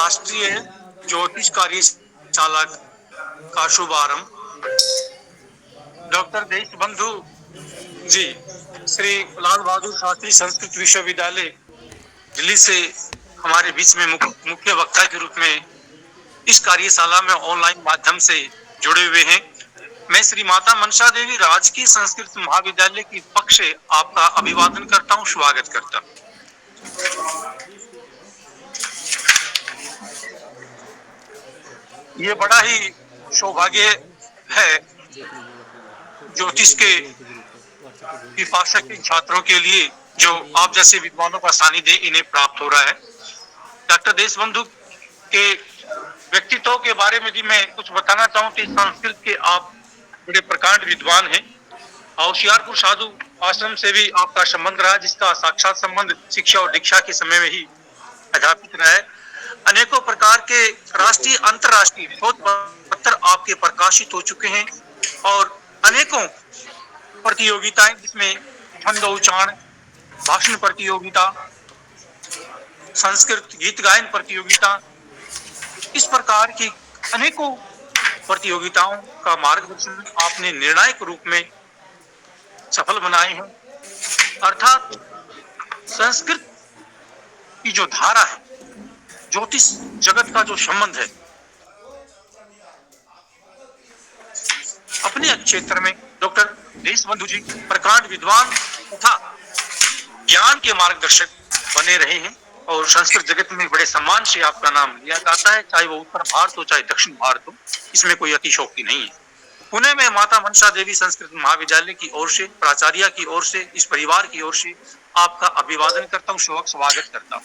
राष्ट्रीय ज्योतिष कार्यशाला का शुभारंभ डॉक्टर देशबंधु जी श्री लाल बहादुर शास्त्री संस्कृत विश्वविद्यालय दिल्ली से हमारे बीच में मुख्य वक्ता के रूप में इस कार्यशाला में ऑनलाइन माध्यम से जुड़े हुए हैं। मैं श्री माता मनसा देवी राजकीय संस्कृत महाविद्यालय की पक्ष से आपका अभिवादन करता हूं, स्वागत करता हूं। ये बड़ा ही सौभाग्य है ज्योतिष के पिपासक छात्रों के लिए जो आप जैसे विद्वानों का सानिध्य इन्हें प्राप्त हो रहा है। डॉक्टर देशबंधु के व्यक्तित्व के बारे में भी मैं कुछ बताना चाहूँ कि संस्कृत के आप बड़े प्रकांड विद्वान हैं। होशियारपुर साधु आश्रम से भी आपका संबंध रहा, जिसका साक्षात संबंध शिक्षा और दीक्षा के समय में ही अध्यापित रहा है। अनेकों प्रकार के राष्ट्रीय अंतर्राष्ट्रीय शोध पत्र आपके प्रकाशित हो चुके हैं और अनेकों प्रतियोगिताएं जिसमें छंद उच्चारण, भाषण प्रतियोगिता, संस्कृत गीत गायन प्रतियोगिता, इस प्रकार की अनेकों प्रतियोगिताओं का मार्गदर्शन आपने निर्णायक रूप में सफल बनाए हैं। अर्थात संस्कृत की जो धारा है, ज्योतिष जगत का जो संबंध है, अपने क्षेत्र में डॉक्टर देशबंधु जी प्रकांड विद्वान तथा ज्ञान के मार्गदर्शक बने रहे हैं और संस्कृत जगत में बड़े सम्मान से आपका नाम लिया जाता है, चाहे वो उत्तर भारत हो चाहे दक्षिण भारत हो, इसमें कोई अतिशयोक्ति नहीं है। पुणे में माता मनसा देवी संस्कृत महाविद्यालय की ओर से, प्राचार्य की ओर से, इस परिवार की ओर से आपका अभिवादन करता हूँ, स्वागत करता हूँ।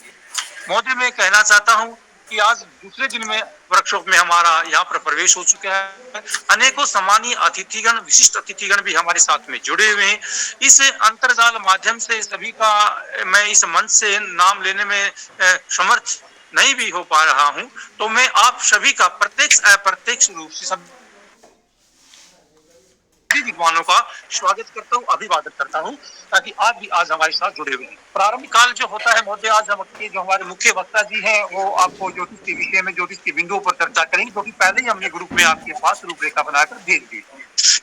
महोदय, मैं कहना चाहता हूँ कि आज दूसरे दिन में वर्कशॉप में हमारा यहाँ पर प्रवेश हो चुका है। अनेकों सम्मानीय अतिथिगण, विशिष्ट अतिथिगण भी हमारे साथ में जुड़े हुए हैं। इस अंतरजाल माध्यम से सभी का मैं इस मंच से नाम लेने में समर्थ नहीं भी हो पा रहा हूँ, तो मैं आप सभी का प्रत्यक्ष अप्रत्यक्ष रूप से सब विद्वानों का स्वागत करता हूँ, अभिवादन करता हूँ, ताकि आप भी आज हमारे साथ जुड़े हुए हैं। प्रारंभिक काल जो होता है महोदय, आज हम जो हमारे मुख्य वक्ता जी हैं वो आपको ज्योतिष के विषय में, ज्योतिष के बिंदुओं पर चर्चा करेंगे, क्योंकि पहले ही हमने ग्रुप में आपके पास रूपरेखा बनाकर भेज दी।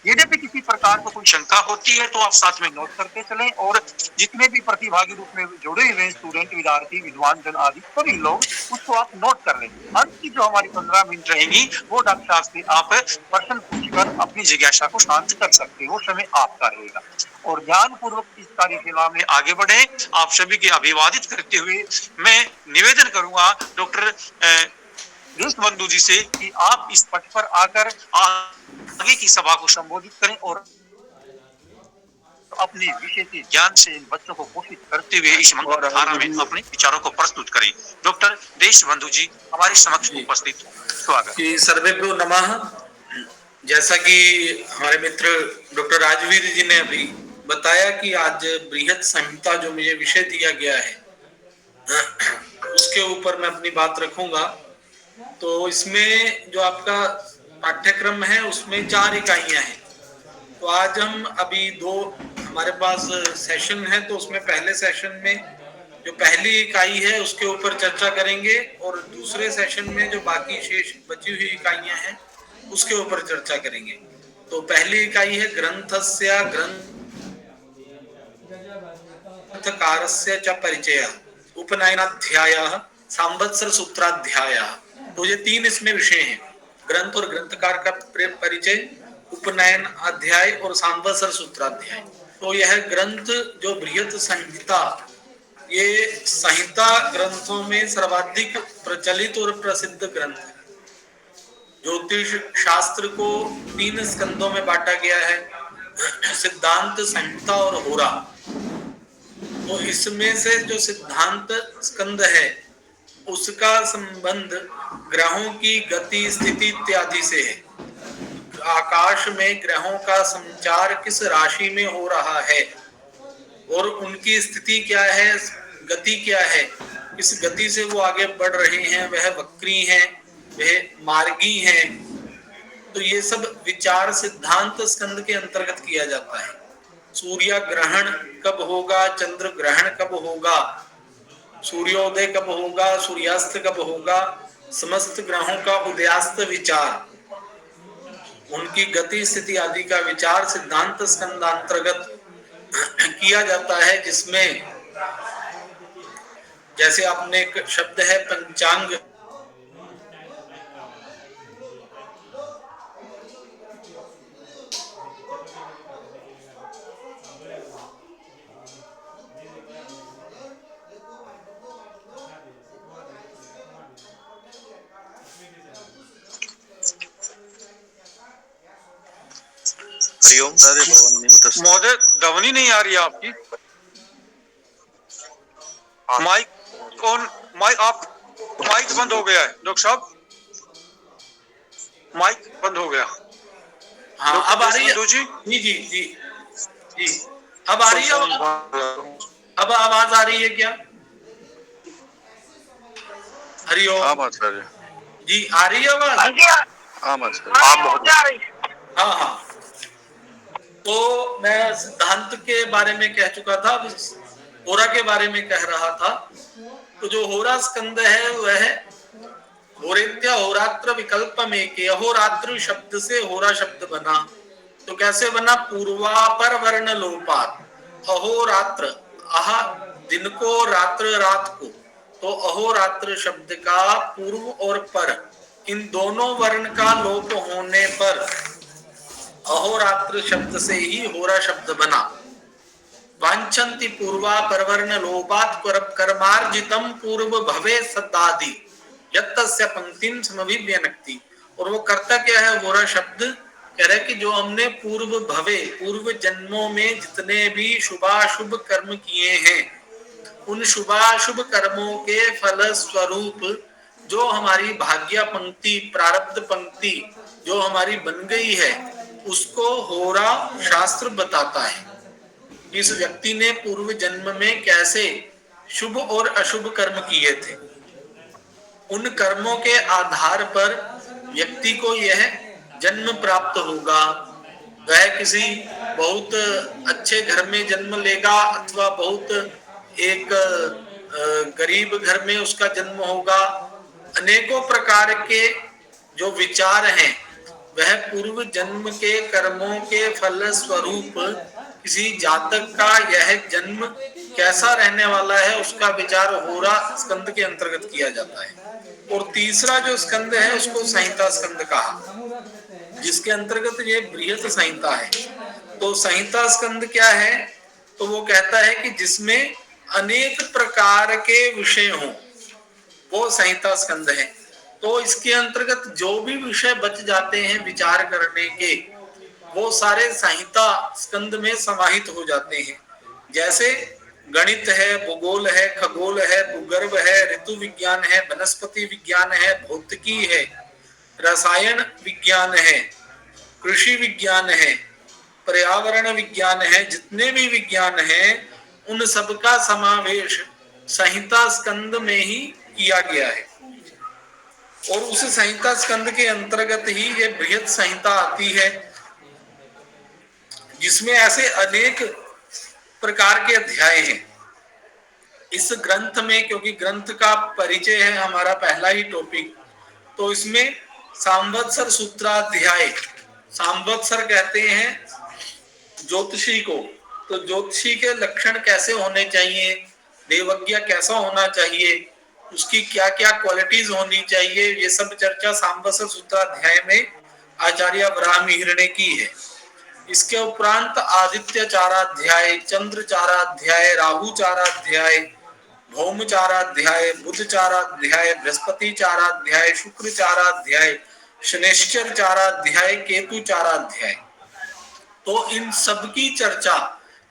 यदि किसी प्रकार को कोई शंका होती है तो आप साथ में नोट करते चलें और जितने भी प्रतिभागी रूप में जुड़े हुए स्टूडेंट, विद्यार्थी, विद्वान जन आदि सभी लोग उसको आप नोट कर लें। अंत की जो हमारी 15 मिनट रहेंगी वो डॉक्टर साहब से आप प्रश्न पूछकर अपनी जिज्ञासा को शांत कर सकते हो, समय आपका रहेगा। और ज्ञान पूर्वक इस कार्यशाला में आगे बढ़े, आप सभी के अभिवादित करते हुए मैं निवेदन करूंगा डॉक्टर देशबंधु जी से कि आप इस पथ पर आकर आगे की सभा को संबोधित करें और अपने विषय के ज्ञान से इन बच्चों को पोषित करते हुए इस मंगल धारा में अपने विचारों को प्रस्तुत करें। डॉक्टर देशबंधु जी हमारे समक्ष उपस्थित, स्वागत। सर्वेभ्यो नमः। जैसा कि हमारे मित्र डॉक्टर राजवीर जी ने अभी बताया कि आज बृहत संहिता जो मुझे विषय दिया गया है उसके ऊपर मैं अपनी बात रखूंगा। तो इसमें जो आपका पाठ्यक्रम है उसमें 4 इकाइयां हैं। तो आज हम अभी 2 हमारे पास सेशन है, तो उसमें पहले सेशन में जो पहली इकाई है उसके ऊपर चर्चा करेंगे और दूसरे सेशन में जो बाकी शेष बची हुई इकाइयां हैं उसके ऊपर चर्चा करेंगे। तो पहली इकाई है ग्रंथस्य ग्रंथकारस्य च परिचय, उपनयनाध्यायः, सांवत्सर सूत्राध्यायः। तो ये 3 इसमें विषय हैं, ग्रंथ और ग्रंथकार का परिचय, उपनयन अध्याय और सांवत्सर सूत्राध्याय। तो यह ग्रंथ जो बृहत संहिता, ये संहिता ग्रंथों में सर्वाधिक प्रचलित और प्रसिद्ध ग्रंथ है। ज्योतिष शास्त्र को 3 स्कंदों में बांटा गया है, सिद्धांत, संहिता और होरा। तो इसमें से जो सिद्धांत स्कंद है उसका संबंध ग्रहों की गति, स्थिति इत्यादि से है। आकाश में ग्रहों का संचार किस राशि में हो रहा है और उनकी स्थिति क्या है, गति क्या है, किस गति से वो आगे बढ़ रहे हैं, वह वक्री हैं, वह मार्गी हैं। तो ये सब विचार सिद्धांत स्कंद के अंतर्गत किया जाता है। सूर्य ग्रहण कब होगा, चंद्र ग्रहण कब होगा, सूर्योदय कब होगा, सूर्यास्त कब होगा, समस्त ग्रहों का उदयास्त विचार, उनकी गति स्थिति आदि का विचार सिद्धांत स्कंदांतर्गत किया जाता है, जिसमें जैसे आपने एक शब्द है पंचांग, हरिओम महोदय, ध्वनि नहीं आ रही है आपकी। माइक ऑन, माइक बंद हो गया है डॉक्टर साहब, माइक बंद हो गया। हाँ अब आ रही है जी जी जी जी जी, अब आ रही है, अब आवाज आ रही है क्या? हरिओम। जी आ रही है आवाज? हाँ हाँ, तो मैं सिद्धांत के बारे में कह चुका था, होरा के बारे में कह रहा था। तो जो होरा स्कंद है वह होरेत्या होरात्र विकल्प में के, अहोरात्र शब्द से होरा शब्द बना। तो कैसे बना? पूर्वापर वर्ण लोपात, अहोरात्र, आह दिन को, रात्र रात को, तो अहोरात्र शब्द का पूर्व और पर इन दोनों वर्ण का लोप होने पर अहोरात्र शब्द से ही होरा शब्द बना। वांछन्ति पूर्वा परवर्ण लोपात कर्मार्जितम पूर्व भवे सदादि यत्तस्य पंक्तिम समभिव्यनक्ति। और वो करता क्या है होरा शब्द? कह रहा है कि जो हमने पूर्व भवे, पूर्व जन्मों में जितने भी शुभाशुभ कर्म किए हैं, उन शुभाशुभ कर्मों के फल स्वरूप जो हमारी भाग्य पंक्ति, प्रारब्ध पंक्ति जो हमारी बन गई है, उसको होरा शास्त्र बताता है। इस व्यक्ति ने पूर्व जन्म में कैसे शुभ और अशुभ कर्म किए थे, उन कर्मों के आधार पर व्यक्ति को यह जन्म प्राप्त होगा। वह किसी बहुत अच्छे घर में जन्म लेगा अथवा बहुत एक गरीब घर में उसका जन्म होगा। अनेकों प्रकार के जो विचार हैं वह पूर्व जन्म के कर्मों के फल स्वरूप किसी जातक का यह जन्म कैसा रहने वाला है उसका विचार होरा स्कंद के अंतर्गत किया जाता है। और तीसरा जो स्कंद है उसको संहिता स्कंद कहा, जिसके अंतर्गत ये बृहत संहिता है। तो संहिता स्कंद क्या है? तो वो कहता है कि जिसमें अनेक प्रकार के विषय हों, वो संहिता स्कंद है। तो इसके अंतर्गत जो भी विषय बच जाते हैं विचार करने के, वो सारे संहिता स्कंद में समाहित हो जाते हैं। जैसे गणित है, भूगोल है, खगोल है, भूगर्भ है, ऋतु विज्ञान है, वनस्पति विज्ञान है, भौतिकी है, रसायन विज्ञान है, कृषि विज्ञान है, पर्यावरण विज्ञान है, जितने भी विज्ञान हैं उन सबका समावेश संहिता स्कंद में ही किया गया है। और उस संहिता स्कंद के अंतर्गत ही ये बृहत संहिता आती है, जिसमें ऐसे अनेक प्रकार के अध्याय हैं। इस ग्रंथ में, क्योंकि ग्रंथ का परिचय है हमारा पहला ही टॉपिक, तो इसमें सांवत्सर सूत्राध्याय, सांवत्सर कहते हैं ज्योतिषी को, तो ज्योतिषी के लक्षण कैसे होने चाहिए, देवज्ञ कैसा होना चाहिए, उसकी क्या क्या क्वालिटीज होनी चाहिए, ये सब चर्चा सांवत्सर सूत्राध्याय में आचार्य ब्राह्मण ने की है। इसके उपरांत आदित्य चाराध्याय, चंद्र चाराध्याय, राहु चाराध्याय, भौम चाराध्याय, बुध चाराध्याय, बृहस्पति चाराध्याय, शुक्र चाराध्याय, शनिश्चर चाराध्याय, केतु चाराध्याय। तो इन सब की चर्चा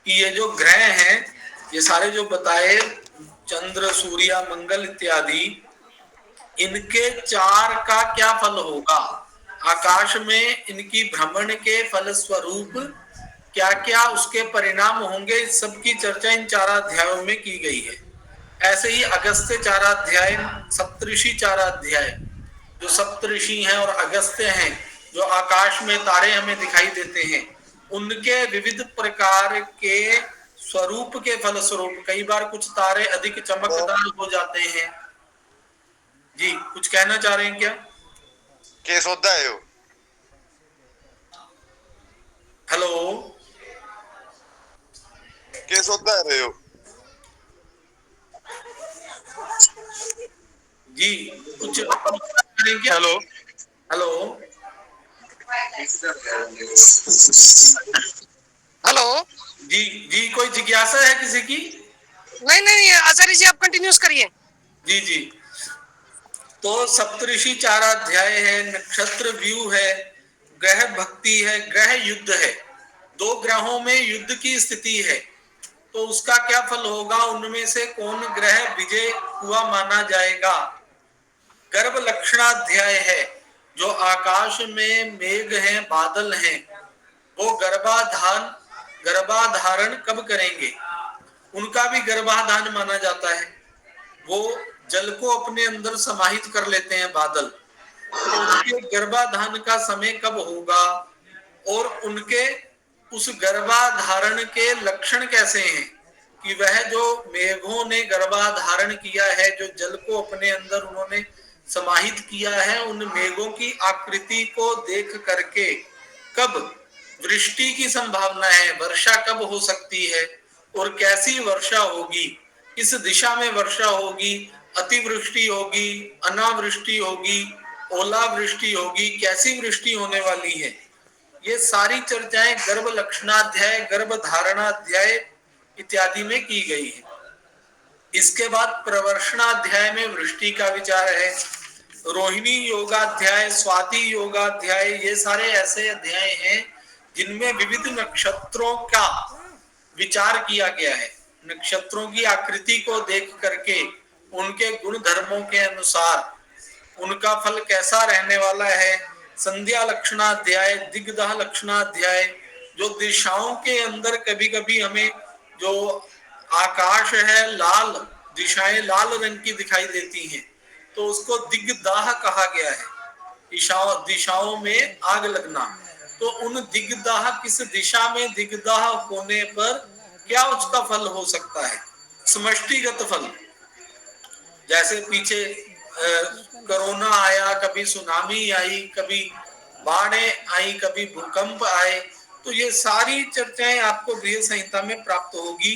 कि ये जो ग्रह हैं, ये सारे जो बताए चंद्र, सूर्य, मंगल इत्यादि, इनके चार का क्या फल होगा, आकाश में इनकी भ्रमण के फल स्वरूप क्या क्या उसके परिणाम होंगे, इस सब की चर्चा इन चाराध्यायों में की गई है। ऐसे ही अगस्त्य चाराध्याय, सप्तऋषि चाराध्याय, जो सप्तऋषि हैं और अगस्त्य हैं, जो आकाश में तारे हमें दिखाई देते हैं, उनके विविध प्रकार के स्वरूप के फल स्वरूप कई बार कुछ तारे अधिक चमकदार हो जाते हैं, जी कुछ कहना चाह रहे हैं क्या? केस होता है वो। हेलो केस होता है रे वो। जी कुछ क्या? Hello hello hello. जी जी कोई जिज्ञासा है किसी की? नहीं नहीं आचार्य जी आप कंटिन्यूस करिए। जी जी तो सप्तऋषि 4 अध्याय है, नक्षत्र व्यू है, ग्रह भक्ति है, ग्रह युद्ध है। 2 ग्रहों में युद्ध की स्थिति है तो उसका क्या फल होगा, उनमें से कौन ग्रह विजय हुआ माना जाएगा। गर्भ लक्षणाध्याय है, जो आकाश में मेघ हैं, बादल हैं, वो गर्भाधारण कब करेंगे, उनका भी गर्भाधान माना जाता है। वो जल को अपने अंदर समाहित कर लेते हैं बादल, तो उनके गर्भाधान का समय कब होगा और उनके उस गर्भाधारण के लक्षण कैसे हैं कि वह जो मेघों ने गर्भाधारण किया है, जो जल को अपने अंदर उन्होंने समाहित किया है, उन मेघों की आकृति को देख करके कब वृष्टि की संभावना है, वर्षा कब हो सकती है और कैसी वर्षा होगी, किस दिशा में वर्षा होगी, अतिवृष्टि होगी, अनावृष्टि होगी, ओलावृष्टि होगी, कैसी वृष्टि होने वाली है, ये सारी चर्चाएं गर्भ लक्षणाध्याय, गर्भ धारणाध्याय इत्यादि में की गई है। इसके बाद प्रवर्षणाध्याय में वृष्टि का विचार है। रोहिणी योगाध्याय, स्वाति योगाध्याय, ये सारे ऐसे अध्याय हैं जिनमें विविध नक्षत्रों का विचार किया गया है। नक्षत्रों की आकृति को देख करके उनके गुण धर्मों के अनुसार उनका फल कैसा रहने वाला है। संध्या लक्षणाध्याय, दिग्दह लक्षणाध्याय, जो दिशाओं के अंदर कभी कभी हमें जो आकाश है लाल, दिशाएं लाल रंग की दिखाई देती हैं, तो उसको दिग्दाह कहा गया है। दिशाओं में आग लगना, तो उन दिग्दाह, किस दिशा में दिग्दाह होने पर क्या उसका फल हो सकता है। समष्टिगत फल, जैसे पीछे कोरोना आया, कभी सुनामी आई, कभी बाढ़ें आई, कभी भूकंप आए, तो ये सारी चर्चाएं आपको गृह संहिता में प्राप्त होगी।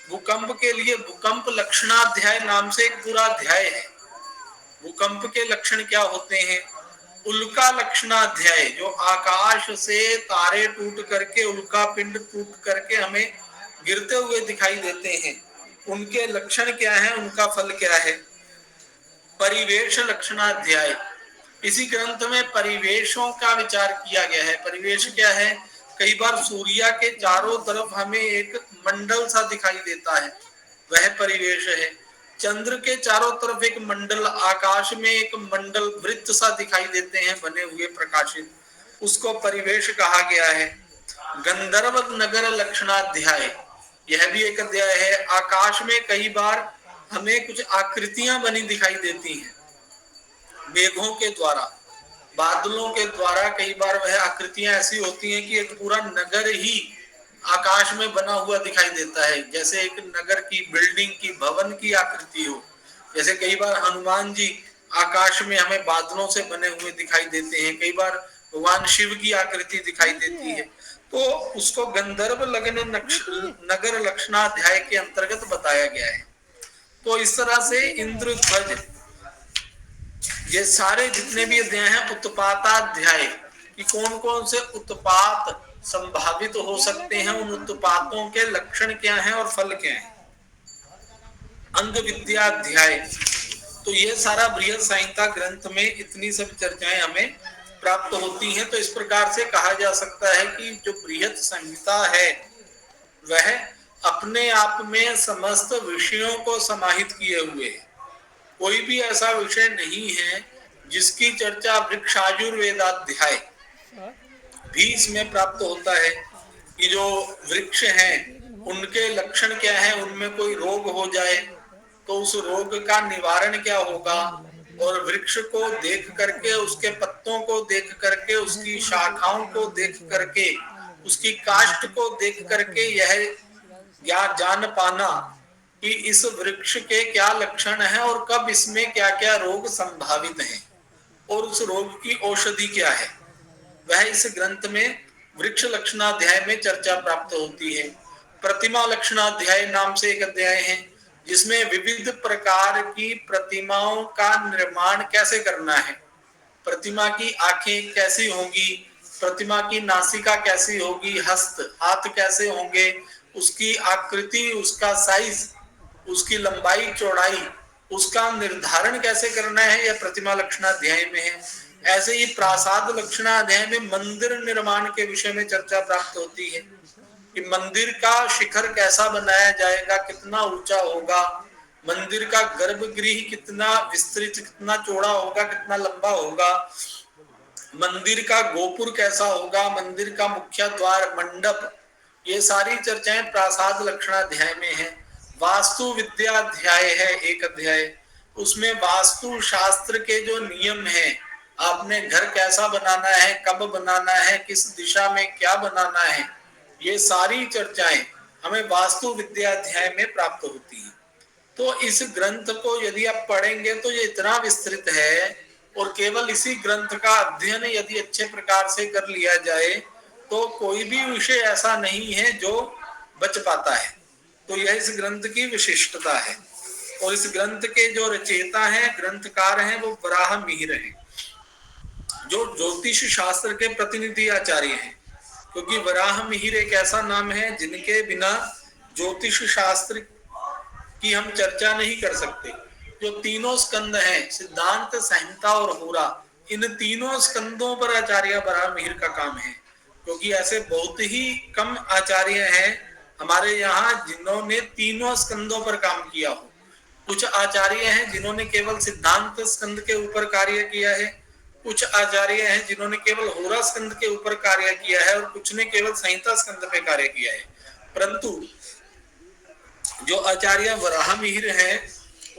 भूकंप के लिए भूकंप लक्षणाध्याय नाम से एक पूरा अध्याय है। भूकंप के लक्षण क्या होते हैं। उल्का लक्षणाध्याय, जो आकाश से तारे टूट करके, उल्का पिंड टूट करके हमें गिरते हुए दिखाई देते हैं, उनके लक्षण क्या है, उनका फल क्या है। परिवेश लक्षणाध्याय, इसी ग्रंथ में परिवेशों का विचार किया गया है। परिवेश क्या है, कई बार सूर्य के चारों तरफ हमें एक मंडल सा दिखाई देता है, वह परिवेश है। चंद्र के चारों तरफ एक मंडल, आकाश में एक मंडल वृत्त सा दिखाई देते हैं बने हुए प्रकाशित, उसको परिवेश कहा गया है। गंधर्व नगर लक्षणाध्याय, यह भी एक अध्याय है। आकाश में कई बार हमें कुछ आकृतियां बनी दिखाई देती हैं मेघों के द्वारा, बादलों के द्वारा। कई बार वह आकृतियां ऐसी होती हैं कि एक पूरा नगर ही आकाश में बना हुआ दिखाई देता है, जैसे एक नगर की बिल्डिंग की, भवन की आकृति हो। जैसे कई बार हनुमान जी आकाश में हमें बादलों से बने हुए दिखाई देते हैं, कई बार भगवान शिव की आकृति दिखाई देती है, तो उसको गंधर्व लगन नगर लक्षणाध्याय के अंतर्गत बताया गया है। तो इस तरह से इंद्रध्वज, ये सारे जितने भी अध्याय हैं, उत्पाताध्याय कि कौन कौन से उत्पात संभावित हो सकते हैं, उन उत्पातों के लक्षण क्या हैं और फल क्या हैं। अंग विद्याध्याय, तो ये सारा बृहद संहिता ग्रंथ में इतनी सब चर्चाएं हमें प्राप्त होती हैं। तो इस प्रकार से कहा जा सकता है कि जो बृहद संहिता है वह अपने आप में समस्त विषयों को समाहित किए हुए है। कोई भी ऐसा विषय नहीं है जिसकी चर्चा वृक्षायुर्वेदाध्याय भी इसमें प्राप्त होता है कि जो वृक्ष हैं उनके लक्षण क्या है, उनमें कोई रोग हो जाए तो उस रोग का निवारण क्या होगा, और वृक्ष को देख करके, उसके पत्तों को देख करके, उसकी शाखाओं को देख करके, उसकी काष्ठ को देख करके यह या जान पाना कि इस वृक्ष के क्या लक्षण हैं और कब इसमें क्या क्या रोग संभावित हैं और उस रोग की औषधि क्या है, वह इस ग्रंथ में वृक्ष लक्षणाध्याय में चर्चा प्राप्त होती है। प्रतिमा लक्षणाध्याय नाम से एक अध्याय है जिसमें विविध प्रकार की प्रतिमाओं का निर्माण कैसे करना है, प्रतिमा की आंखें कैसी होंगी, प्रतिमा की नासिका कैसी होगी, हस्त हाथ कैसे होंगे, उसकी आकृति, उसका साइज, उसकी लंबाई चौड़ाई, उसका निर्धारण कैसे करना है, यह प्रतिमा लक्षणाध्याय में है। ऐसे ही प्रासाद लक्षणाध्याय में मंदिर निर्माण के विषय में चर्चा प्राप्त होती है कि मंदिर का शिखर कैसा बनाया जाएगा, कितना ऊंचा होगा, मंदिर का गर्भगृह कितना विस्तृत, कितना चौड़ा होगा, कितना लंबा होगा, मंदिर का गोपुर कैसा होगा, मंदिर का मुख्य द्वार, मंडप, ये सारी चर्चाएं प्रासाद लक्षणाध्याय में है। वास्तु विद्याध्याय है एक अध्याय, उसमें वास्तु शास्त्र के जो नियम हैं, आपने घर कैसा बनाना है, कब बनाना है, किस दिशा में क्या बनाना है, ये सारी चर्चाएं हमें वास्तु विद्याध्याय में प्राप्त होती है। तो इस ग्रंथ को यदि आप पढ़ेंगे तो ये इतना विस्तृत है और केवल इसी ग्रंथ का अध्ययन यदि अच्छे प्रकार से कर लिया जाए तो कोई भी विषय ऐसा नहीं है जो बच पाता है। तो यह इस ग्रंथ की विशिष्टता है। और इस ग्रंथ के जो रचयिता हैं, ग्रंथकार हैं, वो वराह मिहिर हैं, जो ज्योतिष शास्त्र के प्रतिनिधि आचार्य हैं। क्योंकि वराह मिहिर एक ऐसा नाम है जिनके बिना ज्योतिष शास्त्र की हम चर्चा नहीं कर सकते। जो तीनों स्कंद हैं, सिद्धांत, संहिता और होरा, इन तीनों स्कंदों पर आचार्य वराह मिहिर का काम है। क्योंकि ऐसे बहुत ही कम आचार्य हैं हमारे यहाँ जिन्होंने तीनों स्कंदों पर काम किया हो। कुछ आचार्य हैं जिन्होंने केवल सिद्धांत स्कंद के ऊपर कार्य किया है, कुछ आचार्य हैं जिन्होंने केवल होरा स्कंद के ऊपर कार्य किया है और कुछ ने केवल संहिता स्कंद पे कार्य किया है। परंतु जो आचार्य वराह मिहिर हैं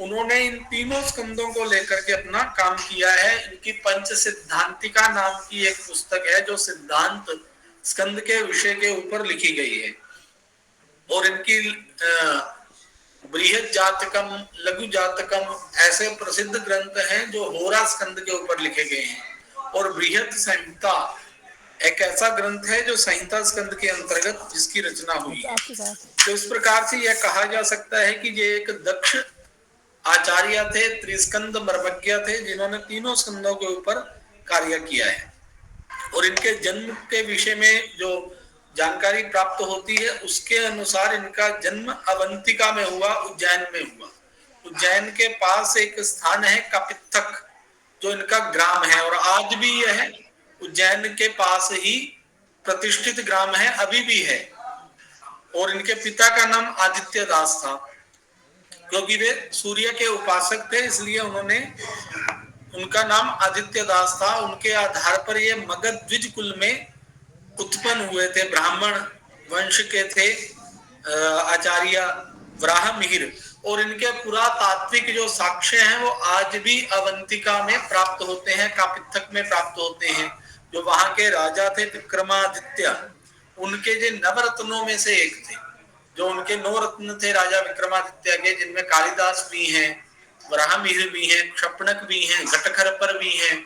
उन्होंने इन तीनों स्कंदों को लेकर के अपना काम किया है। इनकी पंच सिद्धांतिका नाम की एक पुस्तक है जो सिद्धांत स्कंद के विषय के ऊपर लिखी गई है। और इनकी बृहद जातकम, लघु जातकम ऐसे प्रसिद्ध ग्रंथ हैं जो होरा स्कंद के ऊपर लिखे गए हैं। और बृहद संहिता एक ऐसा ग्रंथ है जो संहिता स्कंद के अंतर्गत जिसकी रचना हुई है। तो इस प्रकार से यह कहा जा सकता है कि ये एक दक्ष आचार्य थे, त्रिस्कंद मर्मज्ञ थे, जिन्होंने तीनों स्कंदों के ऊपर कार्य किया है। और इनके जन्म के विषय में जो जानकारी प्राप्त होती है उसके अनुसार इनका जन्म अवंतिका में हुआ, उज्जैन में हुआ। उज्जैन के पास एक स्थान है कपित्थक, जो इनका ग्राम है और आज भी यह उज्जैन के पास ही प्रतिष्ठित ग्राम है, अभी भी है। और इनके पिता का नाम आदित्य दास था। क्योंकि वे सूर्य के उपासक थे इसलिए उनका नाम आदित्य दास था। उनके आधार पर ये मगध द्विज कुल में उत्पन्न हुए थे, ब्राह्मण वंश के थे आचार्य वराह मिहिर। और इनके पुरातात्विक जो साक्ष्य हैं वो आज भी अवंतिका में प्राप्त होते हैं, कापित्थक में प्राप्त होते हैं। जो वहां के राजा थे विक्रमादित्य, उनके जो नवरत्नों में से एक थे। जो उनके 9 रत्न थे राजा विक्रमादित्य के, जिनमें कालिदास भी हैं, वराह मिहिर भी हैं, क्षपणक भी हैं, घटखरपर भी हैं,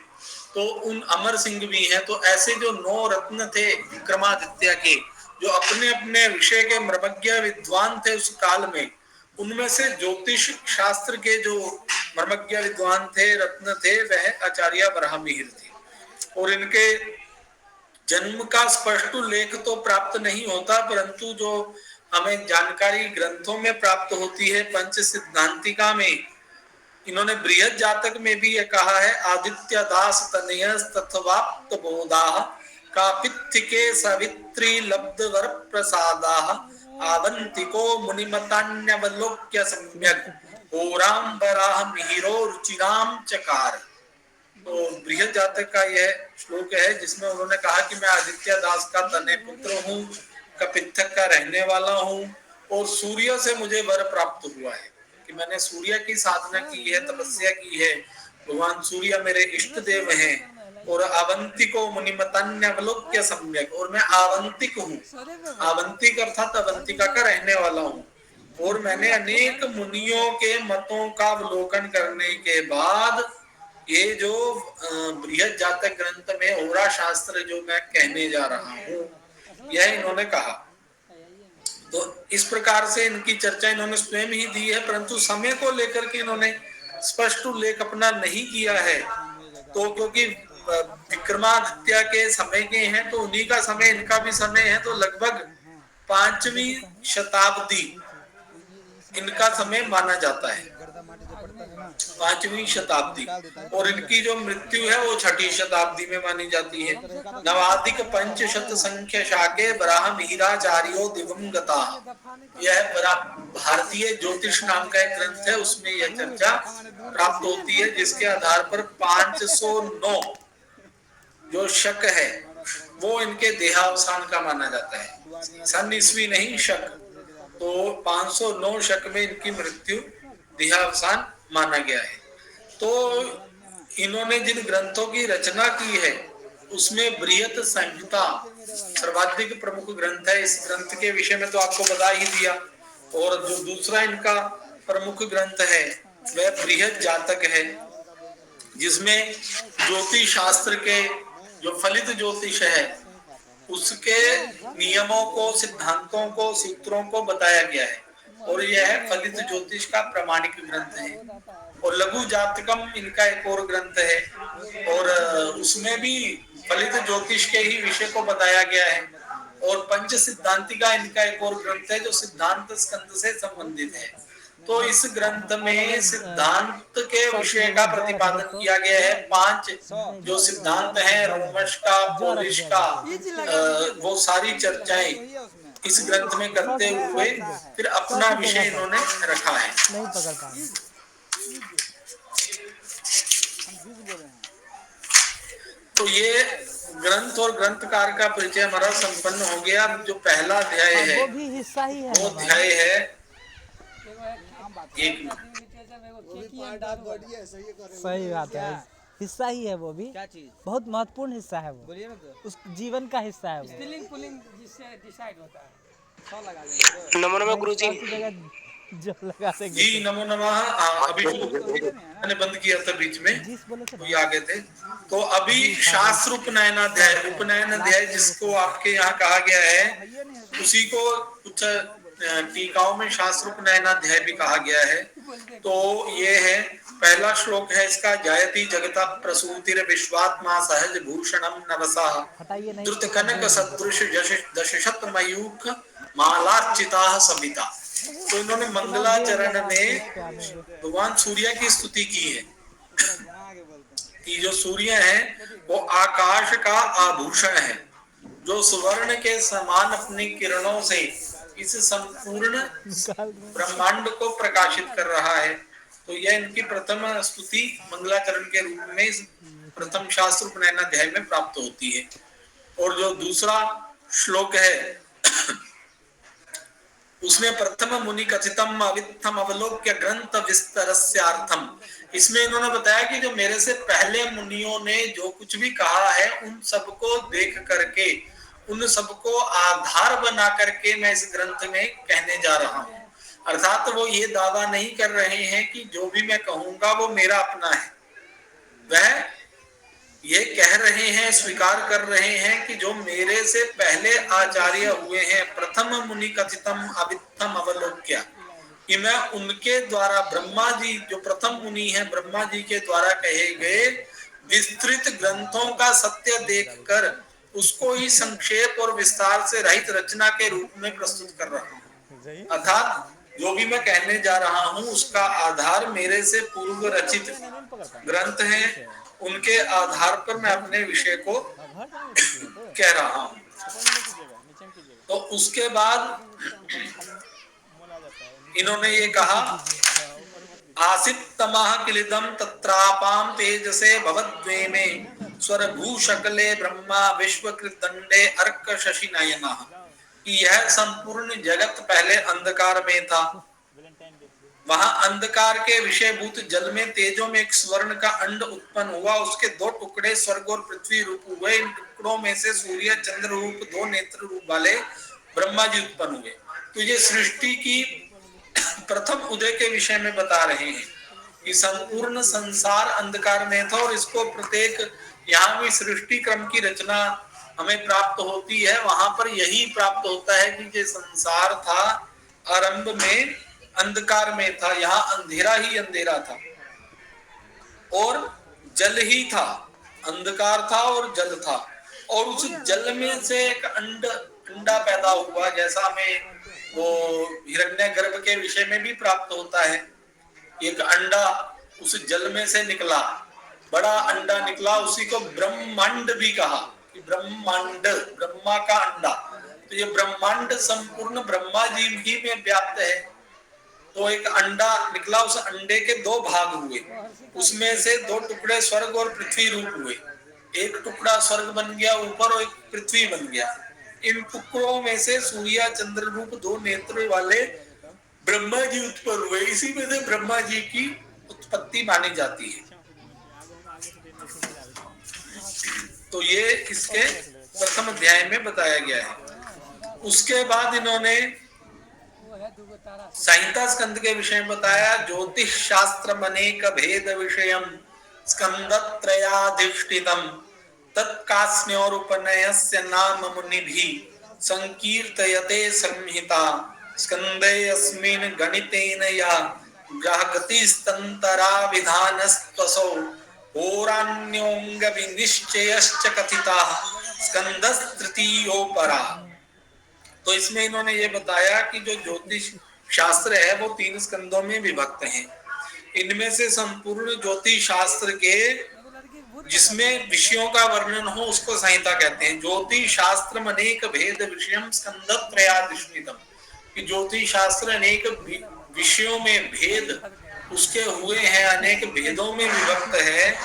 तो उन अमर सिंह भी हैं। तो ऐसे जो 9 रत्न थे विक्रमादित्य के, जो अपने अपने विषय के मर्मज्ञ विद्वान थे उस काल में, उनमें से ज्योतिष शास्त्र के जो मर्मज्ञ विद्वान थे, रत्न थे, वह आचार्य वराह मिहिर थे। और इनके जन्म का स्पष्ट उल्लेख तो प्राप्त नहीं होता, परंतु जो हमें जानकारी ग्रंथों में प्राप्त होती है, पंच सिद्धांतिका में इन्होंने बृहद जातक में भी यह कहा है, आदित्य दास तनयस्तथवाप्त बोधाः कापित्थिके सवित्री लब्धवर प्रसादाः आवंतिको मुनिमतान्यवलोक्य सम्यक् होराम वराह मिहिरो रुचिराम चकार। तो बृहद जातक का यह श्लोक है जिसमें उन्होंने कहा कि मैं आदित्य दास का तनय पुत्र हूँ, कपित्थक का रहने वाला हूँ और सूर्य से मुझे वर प्राप्त हुआ है कि मैंने सूर्य की साधना की है, तपस्या की है। भगवान सूर्य मेरे इष्ट देव हैं। और आवंतिको मुनिमतान्यवलोक्य सम्यक, और मैं आवंतिक हूँ। आवंतिक अर्थात अवंतिका का रहने वाला हूँ। और मैंने अनेक मुनियों के मतों का अवलोकन करने के बाद ये जो बृहद जातक ग्रंथ में होरा शास्त्र जो मैं कहने जा रहा हूँ यह इन्होंने कहा। तो इस प्रकार से इनकी चर्चा इन्होंने स्वयं ही दी है, परंतु समय को लेकर के इन्होंने स्पष्ट उल्लेख अपना नहीं किया है। तो क्योंकि विक्रमादित्य के समय के हैं तो उन्हीं का समय इनका भी समय है, तो लगभग 5वीं शताब्दी इनका समय माना जाता है, 5वीं शताब्दी। और इनकी जो मृत्यु है वो 6ठी शताब्दी में मानी जाती है। नवाधिक पंचशत संख्य शाके ब्राह्म हीराचार्यो दिवम गता, यह भारतीय ज्योतिष नाम का एक ग्रंथ है, उसमें यह चर्चा प्राप्त होती है, जिसके आधार पर 509 जो शक है वो इनके देहावसान का माना जाता है, सन ईस्वी नहीं शक। तो 509 शक में इनकी मृत्यु देहावसान माना गया है। तो इन्होंने जिन ग्रंथों की रचना की है उसमें बृहत संहिता सर्वाधिक प्रमुख ग्रंथ है। इस ग्रंथ के विषय में तो आपको बता ही दिया। और जो दूसरा इनका प्रमुख ग्रंथ है वह बृहद जातक है, जिसमें ज्योतिष शास्त्र के जो फलित ज्योतिष है उसके नियमों को, सिद्धांतों को, सूत्रों को बताया गया है। और यह फलित ज्योतिष का प्रामाणिक ग्रंथ है। और लघु जातकम इनका एक और ग्रंथ है, और उसमें भी फलित ज्योतिष के ही विषय को बताया गया है। और पंच सिद्धांतिका इनका एक और ग्रंथ है जो सिद्धांत स्कंद से संबंधित है। तो इस ग्रंथ में सिद्धांत के विषय का प्रतिपादन किया गया है। 5 जो सिद्धांत हैं रोमश का, पोलिश का, वो सारी चर्चाएं इस ग्रंथ में करते हुए फिर अपना विषय इन्होंने रखा है। तो ये ग्रंथ और ग्रंथकार का परिचय हमारा संपन्न हो गया। जो पहला अध्याय है वो भी हिस्सा ही है, वो अध्याय है एक सही बात है, हिस्सा ही है वो भी, बहुत महत्वपूर्ण हिस्सा है वो, उस जीवन का हिस्सा है वो। नमो नमः गुरुजी। जो लगा से जी नमो नमः। अभी मैंने बंद किया था बीच में, कोई आगे थे। तो अभी शास्त्र उपनयन अध्याय जिसको आपके यहाँ कहा गया है उसी को कुछ टीकाओं में शास्त्र उपनयन अध्याय भी कहा गया है। तो ये है पहला श्लोक है इसका, जायति जगता प्रसूतिर विश्वात्मा सहज भूषणम नवसा द्रुत कनक सदृश दशशत मयूख मालार्चिता सबिता। तो इन्होंने मंगलाचरण में भगवान सूर्य की स्तुति की है कि जो सूर्य है वो आकाश का आभूषण है, जो सुवर्ण के समान अपनी किरणों से इस संपूर्ण ब्रह्मांड को प्रकाशित कर रहा है। तो यह इनकी प्रथम स्तुति मंगलाचरण के रूप में इस प्रथम शास्त्र उपनयन अध्याय में प्राप्त होती है। और जो दूसरा श्लोक है उसमें प्रथम मुनि कथितम अवित्थम अवलोक्य ग्रंथ विस्तरस्यार्थम, इसमें इन्होंने बताया कि जो मेरे से पहले मुनियों ने जो कुछ भी कहा है उन सबको देख करके, उन सबको आधार बना करके मैं इस ग्रंथ में कहने जा रहा हूँ। अर्थात वो ये दावा नहीं कर रहे हैं कि जो भी मैं कहूंगा वो मेरा अपना है, वह ये कह रहे हैं, स्वीकार कर रहे हैं कि जो मेरे से पहले आचार्य हुए हैं, प्रथम मुनि कथितम अवित्थम अवलोक्य, कि मैं उनके द्वारा, ब्रह्मा जी जो प्रथम मुनि हैं, ब्रह्मा जी के द्वारा कहे गए विस्तृत ग्रंथों का सत्य देखकर उसको ही संक्षेप और विस्तार से रहित रचना के रूप में प्रस्तुत कर रहा हूँ। अर्थात जो भी मैं कहने जा रहा हूँ उसका आधार मेरे से पूर्व रचित ग्रंथ हैं, उनके आधार पर मैं अपने विषय को कह रहा हूँ। तो उसके बाद इन्होंने ये कहा, आसित तमः किलिदम तत्रापाम तेजसे भवद्वेमे स्वर भूषकले ब्रह्मा विश्वकृत दंडे अर्क शशि नयनः, कि यह संपूर्ण जगत पहले अंधकार में था, वहां अंधकार के विषयभूत जल में तेजों में एक स्वर्ण का अंड उत्पन्न हुआ, उसके 2 टुकड़े स्वर्ग और पृथ्वी रूप हुए। इन टुकड़ों में से सूर्य चंद्र रूप 2 नेत्र रूप वाले ब्रह्मा जी उत्पन्न हुए। तो ये सृष्टि की प्रथम उदय के विषय में बता रहे हैं कि संपूर्ण संसार अंधकार में था और इसको प्रत्येक यहाँ भी सृष्टि क्रम की रचना हमें प्राप्त होती है, वहां पर यही प्राप्त होता है कि जो संसार था आरंभ में अंधकार में था, यहाँ अंधेरा ही अंधेरा था और जल ही था, अंधकार था और जल था, और उस जल में से एक अंडा पैदा हुआ, जैसा हमें वो हिरण्यगर्भ के विषय में भी प्राप्त होता है। एक अंडा उस जल में से निकला, बड़ा अंडा निकला, उसी को ब्रह्मांड भी कहा कि ब्रह्मांड, ब्रह्मा का अंडा। तो ये ब्रह्मांड संपूर्ण ब्रह्मा जी ही में व्याप्त है। तो एक अंडा निकला, उस अंडे के दो भाग हुए, उसमें से दो टुकड़े स्वर्ग और पृथ्वी रूप हुए। एक टुकड़ा स्वर्ग बन गया ऊपर और एक पृथ्वी बन गया। इन टुकड़ों में से सूर्य चंद्र रूप दो नेत्र वाले ब्रह्मा जी उत्पन्न हुए। इसी में से ब्रह्मा जी की उत्पत्ति मानी जाती है। तो ये इसके प्रथम अध्याय में बताया गया है। उसके बाद इन्होंने संहिता स्कंद के विषय में बताया। ज्योतिष शास्त्र अनेक भेद विषयम स्कंदत्रयाधिष्ठितम तत्कास्म्योरुपनयस्य नाम मुनिभिः संकीर्तयते संहिता स्कंदे अस्मिन् गणितेन या ग्रहगतिस्तंतरा विधानस्त्वसौ होरान्योंग विनिश्चयश्च कथिताः स्कंदस्तृतीयोपरा। तो इसमें इन्होंने ये बताया कि जो ज्योतिष शास्त्र है वो 3 स्कंदों में विभक्त हैं। इनमें से संपूर्ण ज्योतिष शास्त्र के जिसमें विषयों का वर्णन हो उसको संहिता कहते हैं। ज्योतिष शास्त्र अनेक भेद विषयम स्कंदत्रयाधिष्ठितम, कि ज्योतिष शास्त्र अनेक विषयों में भेद उसके हुए हैं, अनेक भेदों में विभक्त है,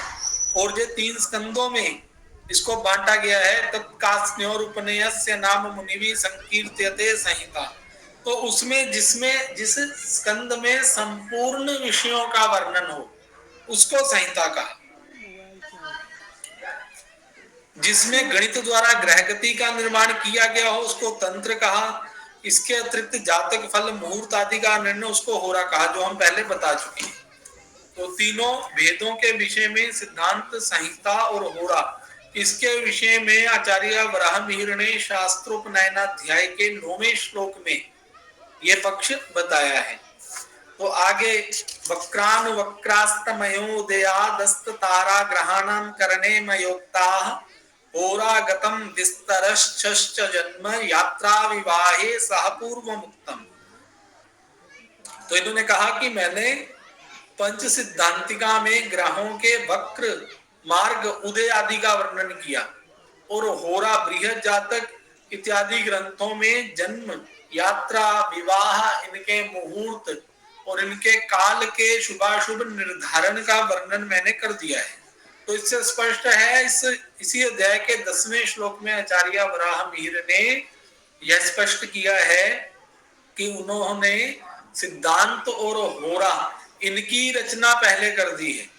और जो 3 स्कंदों में इसको बांटा गया है। तत्कास्म्योरुपनयस्य नाम मुनिभिः संकीर्त्यते संहिता। तो उसमें जिस स्कंद में संपूर्ण विषयों का वर्णन हो उसको संहिता कहा। जिसमें गणित द्वारा ग्रहगति का निर्माण किया गया हो उसको तंत्र कहा। इसके अतिरिक्त जातक फल मुहूर्त आदि का निर्णय उसको होरा कहा, जो हम पहले बता चुके हैं। तो तीनों भेदों के विषय में सिद्धांत, संहिता और होरा, इसके विषय में आचार्य वराहमिहिर ने शास्त्रोपनयनाध्याय के 9वें श्लोक में ये पक्ष बताया है। तो आगे वक्रानुवक्रास्तमयोदयादस्त तारा ग्रहाणां करणे मयोक्ताः होरागतम विस्तरश्च जन्म यात्रा विवाहे सह पूर्व मुक्तम। तो इन्होंने कहा कि मैंने पंच सिद्धांतिका में ग्रहों के वक्र, मार्ग, उदय आदि का वर्णन किया, और होरा, बृहद जातक इत्यादि ग्रंथों में जन्म, यात्रा, विवाह, इनके मुहूर्त और इनके काल के शुभाशुभ निर्धारण का वर्णन मैंने कर दिया है। तो इससे स्पष्ट है, इसी अध्याय के 10वें श्लोक में आचार्य वराहमिहिर ने यह स्पष्ट किया है कि उन्होंने सिद्धांत और होरा इनकी रचना पहले कर दी है,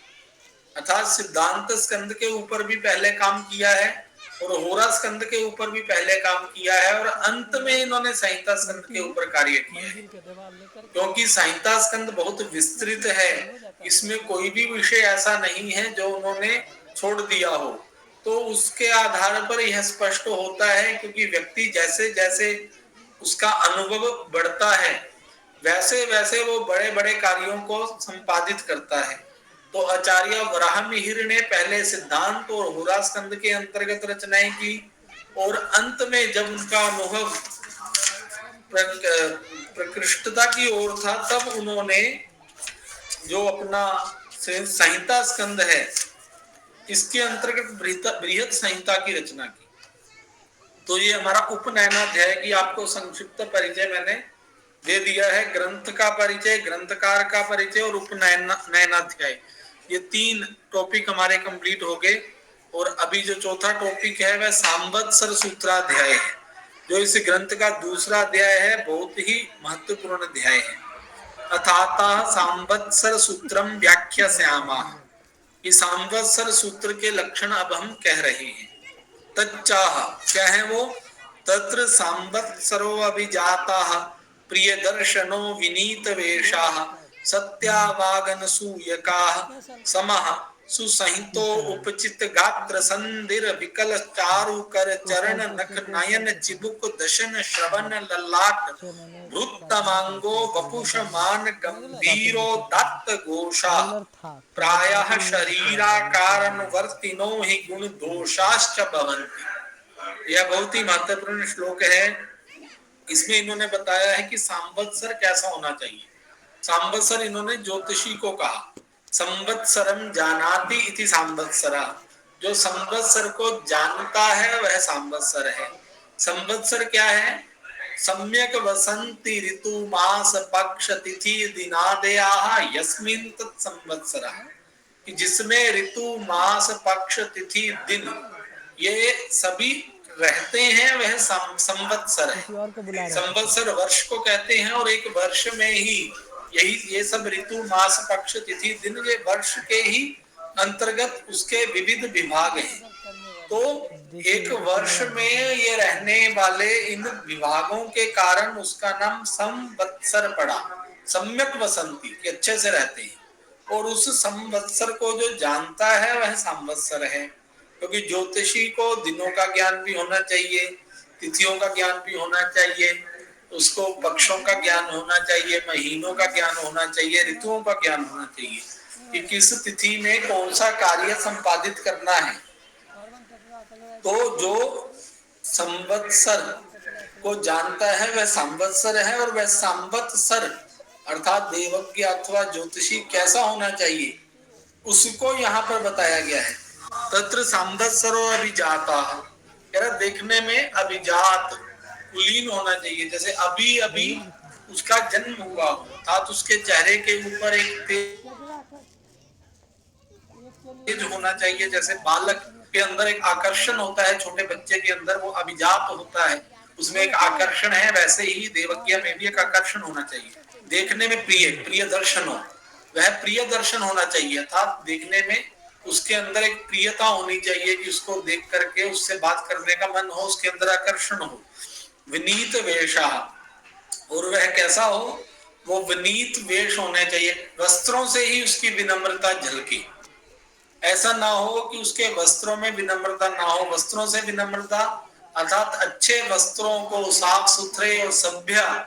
अर्थात सिद्धांत स्कंद के ऊपर भी पहले काम किया है और होरा स्कंद के ऊपर भी पहले काम किया है, और अंत में इन्होंने संहिता स्कंद के ऊपर कार्य किया है। क्योंकि संहिता स्कंद बहुत विस्तृत है, इसमें कोई भी विषय ऐसा नहीं है जो उन्होंने छोड़ दिया हो। तो उसके आधार पर यह स्पष्ट होता है, क्योंकि व्यक्ति जैसे जैसे उसका अनुभव बढ़ता है वैसे वैसे वो बड़े बड़े कार्यों को संपादित करता है। तो आचार्य वराहमिहिर ने पहले सिद्धांत और होरा स्कंद के अंतर्गत रचनाएं की, और अंत में जब उनका अनुभव प्रकृष्टता की ओर था तब उन्होंने जो अपना संहिता स्कंद है इसके अंतर्गत बृहद संहिता की रचना की। तो ये हमारा उपनयनाध्याय की आपको संक्षिप्त परिचय मैंने दे दिया है। ग्रंथ का परिचय, ग्रंथकार का परिचय और उपनयनाध्याय, ये 3 टॉपिक हमारे कंप्लीट हो गए। और अभी जो चौथा टॉपिक है वह सांवत्सर सूत्राध्याय है, जो इस ग्रंथ का दूसरा अध्याय है, बहुत ही महत्वपूर्ण अध्याय है। अथातः सांवत्सर सूत्रम व्याख्यास्यामः। इस सांवत्सर सूत्र के लक्षण अब हम कह रहे हैं। तच्चाह, क्या है वो? तत्र सांवत्सरो अभिजातः प्रिय दर्शनो विनीत वेशाः सत्यावागन सूयकाः समः सुसहितो उपचित गात्र संदिर विकल चारु कर चरण नख नयन चिबुक दशन श्रवण ललाट वृत्तमांगो वपुष मान गंभीरो दत्त घोषा प्रायः शरीराकारनुवर्तिनो हि गुण दोषाश्च भवन्ति। यह बहुत ही महत्वपूर्ण श्लोक है। इसमें इन्होंने बताया है कि संवत्सर कैसा होना चाहिए। संवत्सर इन्होंने ज्योतिषी को कहा, संवत्सरम जानाति इति संवत्सरा, जो संवत्सर को जानता है वह संवत्सर है। संवत्सर क्या है? सम्यक वसंति ऋतु मास पक्ष तिथि दिनादयाः यस्मिन् तत् संवत्सरः, कि जिसमें ऋतु मास पक्ष तिथि दिन ये सभी रहते हैं वह संवत्सर है। संवत्सर वर्ष को कहते हैं और एक वर्ष में ही यही ये सब ऋतु मास पक्ष तिथि दिन ये वर्ष के ही अंतर्गत उसके विविध विभाग हैं। तो एक वर्ष में ये रहने वाले इन विभागों के कारण उसका नाम संवत्सर पड़ा। सम्यक वसंती कि अच्छे से रहते हैं, और उस संवत्सर को जो जानता है वह संवत्सर है। क्योंकि ज्योतिषी को दिनों का ज्ञान भी होना चाहिए, तिथियों का ज्ञान भी होना चाहिए, उसको पक्षों का ज्ञान होना चाहिए, महीनों का ज्ञान होना चाहिए, ऋतुओं का ज्ञान होना चाहिए कि किस तिथि में कौन सा कार्य संपादित करना है। तो जो संवत्सर को जानता है वह संवत्सर है, और वह संवत्सर अर्थात देवज्ञ अथवा ज्योतिषी कैसा होना चाहिए उसको यहाँ पर बताया गया है। तत्र संवत्सरो अभिजाता, देखने में अभिजात कुलीन होना चाहिए, जैसे अभी अभी उसका जन्म हुआ हो, अर्थात उसके चेहरे के ऊपर एक तेज होना चाहिए। जैसे बालक के अंदर एक आकर्षण होता है, छोटे बच्चे के अंदर वो अभिजात होता है, उसमें एक आकर्षण है, वैसे ही देवज्ञ में भी एक आकर्षण होना चाहिए। देखने में प्रिय दर्शन हो, वह प्रिय दर्शन होना चाहिए, अर्थात देखने में उसके अंदर एक प्रियता होनी चाहिए कि उसको देख करके उससे बात करने का मन हो, उसके अंदर आकर्षण हो। विनीत वेशा, और वह कैसा हो? वो विनीत वेश होने चाहिए, वस्त्रों से ही उसकी विनम्रता झलके। ऐसा ना हो कि उसके वस्त्रों में विनम्रता ना हो। वस्त्रों से विनम्रता अर्थात अच्छे वस्त्रों को, साफ सुथरे और सभ्य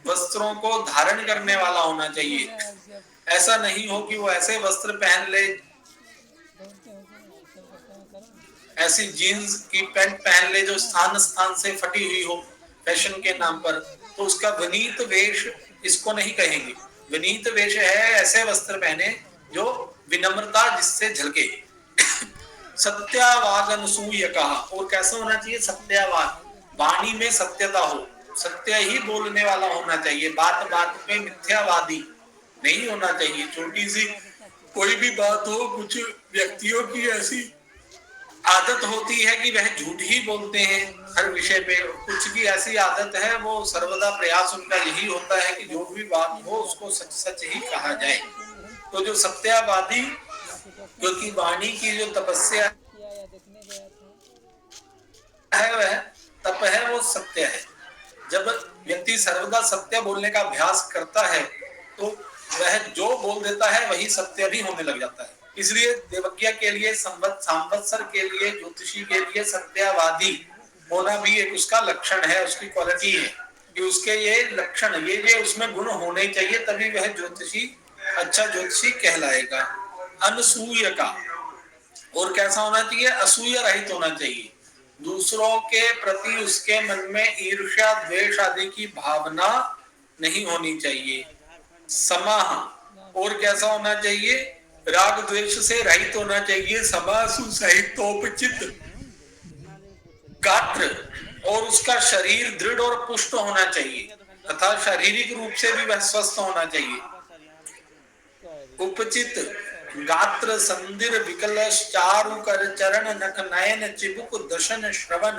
वस्त्रों को धारण करने वाला होना चाहिए। ऐसा नहीं हो कि वो ऐसे वस्त्र पहन ले, ऐसी जीन्स की पैंट पहन ले जो स्थान स्थान से फटी हुई हो फैशन के नाम पर, तो उसका विनीत वेश इसको नहीं कहेंगे। विनीत वेश है ऐसे वस्त्र पहने जो विनम्रता जिससे झलके। सत्यावाग अनसूय कहा, और कैसा होना चाहिए? सत्यावाग, वाणी में सत्यता हो, सत्य ही बोलने वाला होना चाहिए, बात बात पे मिथ्यावादी नहीं होना चाहिए। छोटी सी कोई भी बात हो, कुछ व्यक्तियों की ऐसी आदत होती है कि वह झूठ ही बोलते हैं हर विषय पे, कुछ की ऐसी आदत है, वो सर्वदा प्रयास उनका यही होता है कि जो भी बात हो उसको सच सच ही कहा जाए। तो जो सत्यावादी, क्योंकि वाणी की जो तपस्या है वह तप है, वो सत्य है। जब व्यक्ति सर्वदा सत्य बोलने का अभ्यास करता है तो वह जो बोल देता है वही सत्य भी होने लग जाता है। इसलिए देवज्ञ के लिए, संवत्सर के लिए, ज्योतिषी के लिए सत्यवादी होना भी एक उसका लक्षण है, उसकी क्वालिटी है कि उसके ये लक्षण, ये उसमें गुण होने चाहिए, तभी वह ज्योतिषी अच्छा ज्योतिषी कहलाएगा। अनसूय का, और कैसा होना चाहिए? असूय रहित होना चाहिए। दूसरों के प्रति उसके मन में ईर्ष्या द्वेष आदि की भावना नहीं होनी चाहिए। समाह, और कैसा होना चाहिए? राग द्वेष से रहित होना चाहिए। समासु सहितोपचित गात्र, और उसका शरीर दृढ़ और पुष्ट होना चाहिए, तथा शारीरिक रूप से भी वह स्वस्थ होना चाहिए। उपचित गात्र संदिर विकल चारु कर चरण नख नयन चिबुक दशन श्रवण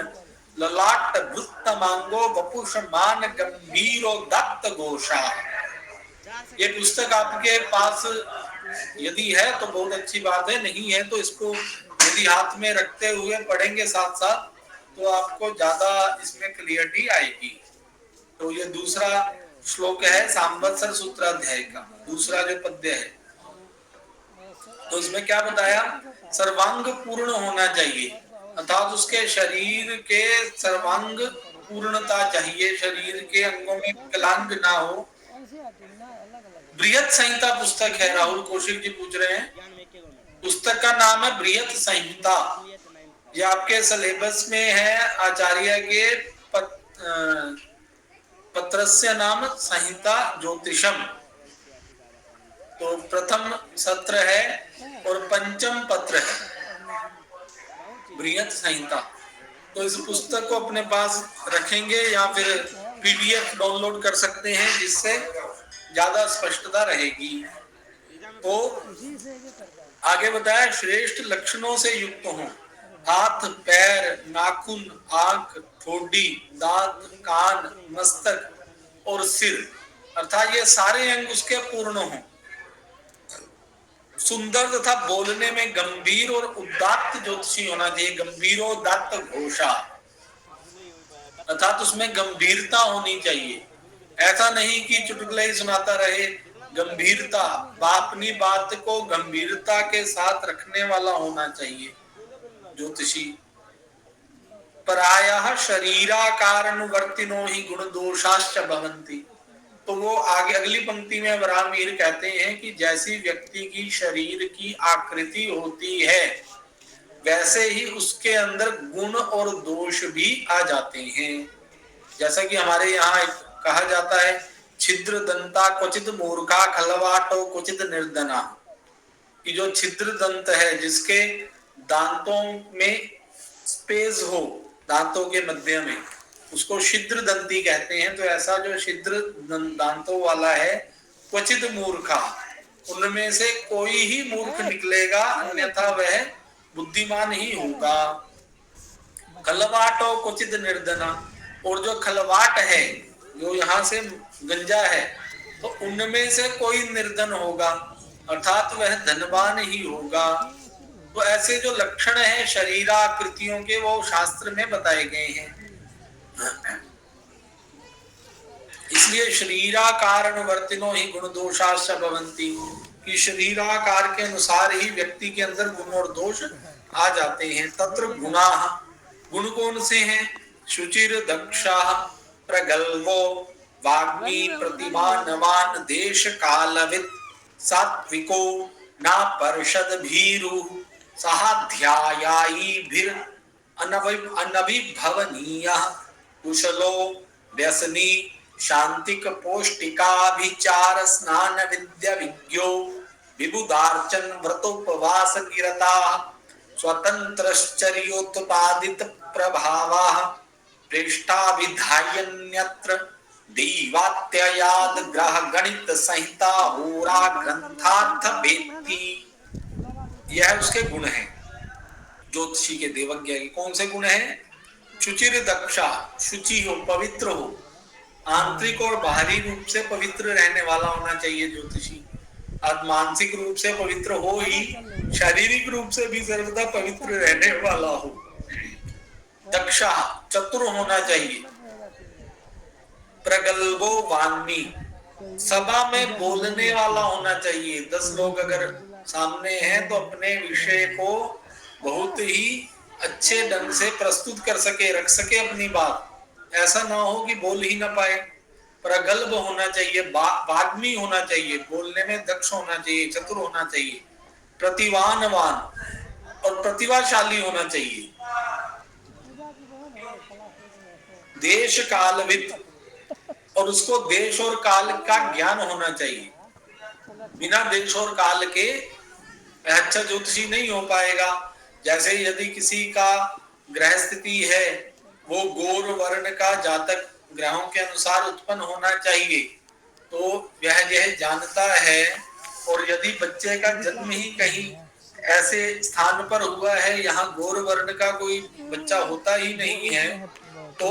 ललाट वृत्त मांगो वपुष मान गंभीरो दत्त घोषा। ये पुस्तक आपके पास यदि है तो बहुत अच्छी बात है, नहीं है तो इसको यदि हाथ में रखते हुए पढ़ेंगे साथ साथ तो आपको ज्यादा इसमें क्लियरिटी आएगी। तो ये दूसरा श्लोक है सांवत्सर सूत्राध्याय का दूसरा जो पद्य है। तो इसमें क्या बताया, सर्वांग पूर्ण होना चाहिए, अर्थात उसके शरीर के सर्वांग पूर्णता चाहिए, शरीर के अंगों में विकलांग ना हो। बृहत संहिता पुस्तक है, राहुल कौशिक जी पूछ रहे हैं, पुस्तक का नाम है बृहत संहिता। ये आपके सिलेबस में है, आचार्य के पत्रस्य नाम संहिता ज्योतिषम। तो प्रथम सत्र है और पंचम पत्र है बृहत संहिता। तो इस पुस्तक को अपने पास रखेंगे या फिर पीडीएफ डाउनलोड कर सकते हैं, जिससे ज्यादा स्पष्टता रहेगी। तो आगे बताया श्रेष्ठ लक्षणों से युक्त हो, हाथ, पैर, नाखून, आंख, ठोडी, दांत, कान, मस्तक और सिर, अर्थात ये सारे अंग उसके पूर्ण हों। सुंदर तथा बोलने में गंभीर और उदात्त ज्योतिषी होना चाहिए, गंभीरोदात्त घोषा, अर्थात उसमें गंभीरता होनी चाहिए। ऐसा नहीं कि चुटकुले ही सुनाता रहे, गंभीरता, अपनी बात को गंभीरता के साथ रखने वाला होना चाहिए ज्योतिषी। प्रायः शरीराकारनुवर्तिनो ही गुण दोषाश्च भवन्ति। तो वो आगे अगली पंक्ति में वराहमिहिर कहते हैं कि जैसी व्यक्ति की शरीर की आकृति होती है, वैसे ही उसके अंदर गुण और दोष भी आ जाते हैं। जैसा कि हमारे यहाँ कहा जाता है, छिद्र दंता क्वचित मूर्खा खलवाटो क्वचित निर्धना, कि जो छिद्र दंत है, जिसके दांतों में स्पेस हो, दांतों के मध्य में, उसको छिद्र दंती कहते हैं। तो ऐसा जो छिद्र दांतों वाला है, क्वचित मूर्खा, उनमें से कोई ही मूर्ख निकलेगा, अन्यथा वह बुद्धिमान ही होगा। खलवाटो क्वचित निर्धना, और जो खलवाट है, जो यहाँ से गंजा है, तो उनमें से कोई निर्धन होगा, अर्थात वह धनवान ही होगा। तो ऐसे जो लक्षण हैं शरीराकृतियों के, वो शास्त्र में बताए गए हैं। इसलिए शरीराकारनुवर्तिनो ही गुण दोषाश्च भवन्ति, कि शरीराकार के अनुसार ही व्यक्ति के अंदर गुण और दोष आ जाते हैं। तत्र गुणाः, गुण कौन से हैं? शुचिर दक्षः प्रगल्भो वाग्मी प्रतिभानवान देश कालवित् सात्विको न पर्षद भीरु सहाध्यायीभिर अनभिभवनीयः कुशलो व्यसनी शांतिक पौष्टिकाभिचार स्नान विद्या विज्ञो विबुधार्चन व्रतोपवास निरता स्वतंत्रश्चर्योत्पादित प्रभावाः प्रेष्ठाभिधायन्यत्र दैवात्ययाद ग्रह गणित संहिता होरा ग्रंथार्थ वेत्ति। यह उसके गुण हैं ज्योतिषी के, देवज्ञ के। कौन से गुण हैं? शुचिर दक्षा, शुचि हो, पवित्र हो, आंतरिक और बाहरी रूप से पवित्र रहने वाला होना चाहिए ज्योतिषी। अब मानसिक रूप से पवित्र हो ही, शारीरिक रूप से भी सर्वदा पवित्र रहने वाला हो। दक्षा, चतुर होना चाहिए। प्रगल्भो वाग्मी, सभा में बोलने वाला होना चाहिए। 10 लोग अगर सामने हैं तो अपने विषय को बहुत ही अच्छे ढंग से प्रस्तुत कर सके, रख सके अपनी बात। ऐसा ना हो कि बोल ही ना पाए। प्रगल्भ होना चाहिए, वाग्मी होना चाहिए, बोलने में दक्ष होना चाहिए, चतुर होना चाहिए, प्रतिभानवान और प्रतिभाशाली होना चाहिए। देश कालविद, और उसको देश और काल का ज्ञान होना चाहिए। बिना देश और काल के अच्छा ज्योतिषी नहीं हो पाएगा। जैसे यदि किसी का ग्रह स्थिति है, वो गौर वर्ण का जातक ग्रहों के अनुसार उत्पन्न होना चाहिए, तो यह जानता है। और यदि बच्चे का जन्म ही कहीं ऐसे स्थान पर हुआ है, यहाँ गौर वर्ण का कोई बच्चा होता ही नहीं है, तो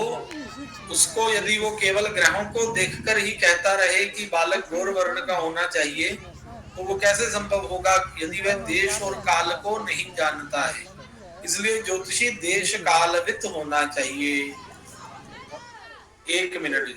उसको यदि वो केवल ग्रहों को देखकर ही कहता रहे कि बालक गौर वर्ण का होना चाहिए, तो वो कैसे संभव होगा यदि वह देश और काल को नहीं जानता है। इसलिए ज्योतिषी देश कालवित होना चाहिए। 1 मिनट।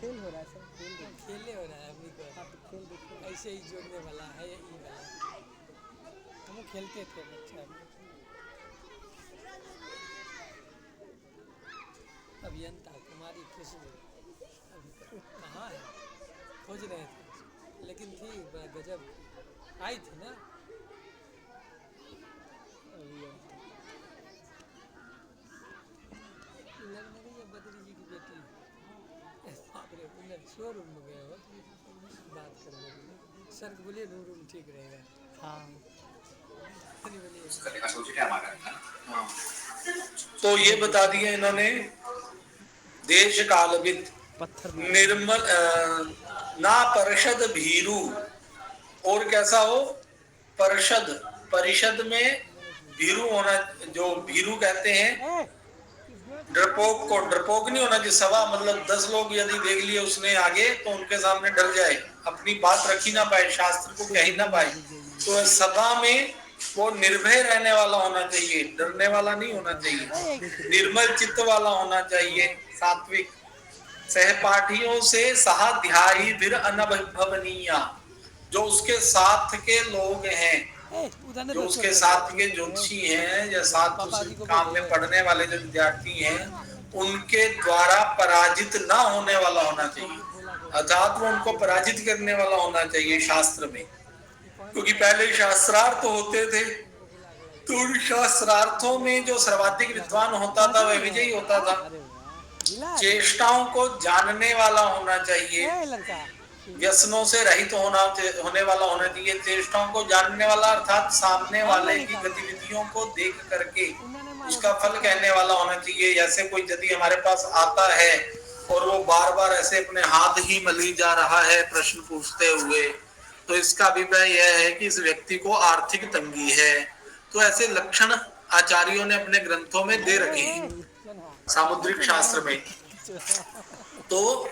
खेल हो रहा है सर, खेल देख। खेले हो रहा है अभी को हाँ तो खेल देखिए। ऐसे ही जोड़ने वाला है ये ई वाला हम लोग खेलते थे बच्चा में। अभियंता कुमारी खुशबू अभी कहाँ है, खोज रहे थे लेकिन थी बड़ा गजब आई थी ना अभियंता। लग नहीं है बद्री जी की बेटी बाप रे उधर शोरूम में गए हो बात करने के लिए सर को बोलिए रूम ठीक रहेगा हाँ बोलिए हाँ। तो ये बता दिया इन्होंने देश कालविद पत्थर निर्मल ना परिषद भीरू और कैसा हो परिषद परिषद में भीरू होना, जो भीरू कहते हैं डरपोक को, डरपोक नहीं होना जो सवा मतलब 10 लोग यदि देख लिए उसने आगे तो उनके सामने डर जाए, अपनी बात रखी ना पाए, शास्त्र को कह ही ना पाए। तो सभा में वो निर्भय रहने वाला होना चाहिए, डरने वाला नहीं होना चाहिए, निर्मल चित्त वाला होना चाहिए, सात्विक, सहपाठियों से सहाध्यायी वीर अनभवनीय, जो उसके साथ के लोग हैं, जो उसके साथ के ज्योतिषी हैं या साथ उस काम में पढ़ने वाले जो विद्यार्थी हैं उनके द्वारा पराजित ना होने वाला होना चाहिए, अर्थात वो उनको पराजित करने वाला होना चाहिए शास्त्र में। क्योंकि पहले शास्त्रार्थ होते थे तो उन शास्त्रार्थों में जो सर्वाधिक विद्वान होता था वह विजयी होता था। चेष्टाओं को जानने वाला होना चाहिए, व्यसनों से रहित होने वाला होना चाहिए। चेष्टाओं को जानने वाला अर्थात सामने वाले की गतिविधियों को देख करके उसका फल कहने वाला होना चाहिए। जैसे कोई यदि हमारे पास आता है और वो बार बार ऐसे अपने हाथ ही मली जा रहा है प्रश्न पूछते हुए, तो इसका अभिप्राय यह है कि इस व्यक्ति को आर्थिक तंगी है। तो ऐसे लक्षण आचार्यों ने अपने ग्रंथों में दे रखे हैं सामुद्रिक शास्त्र में। तो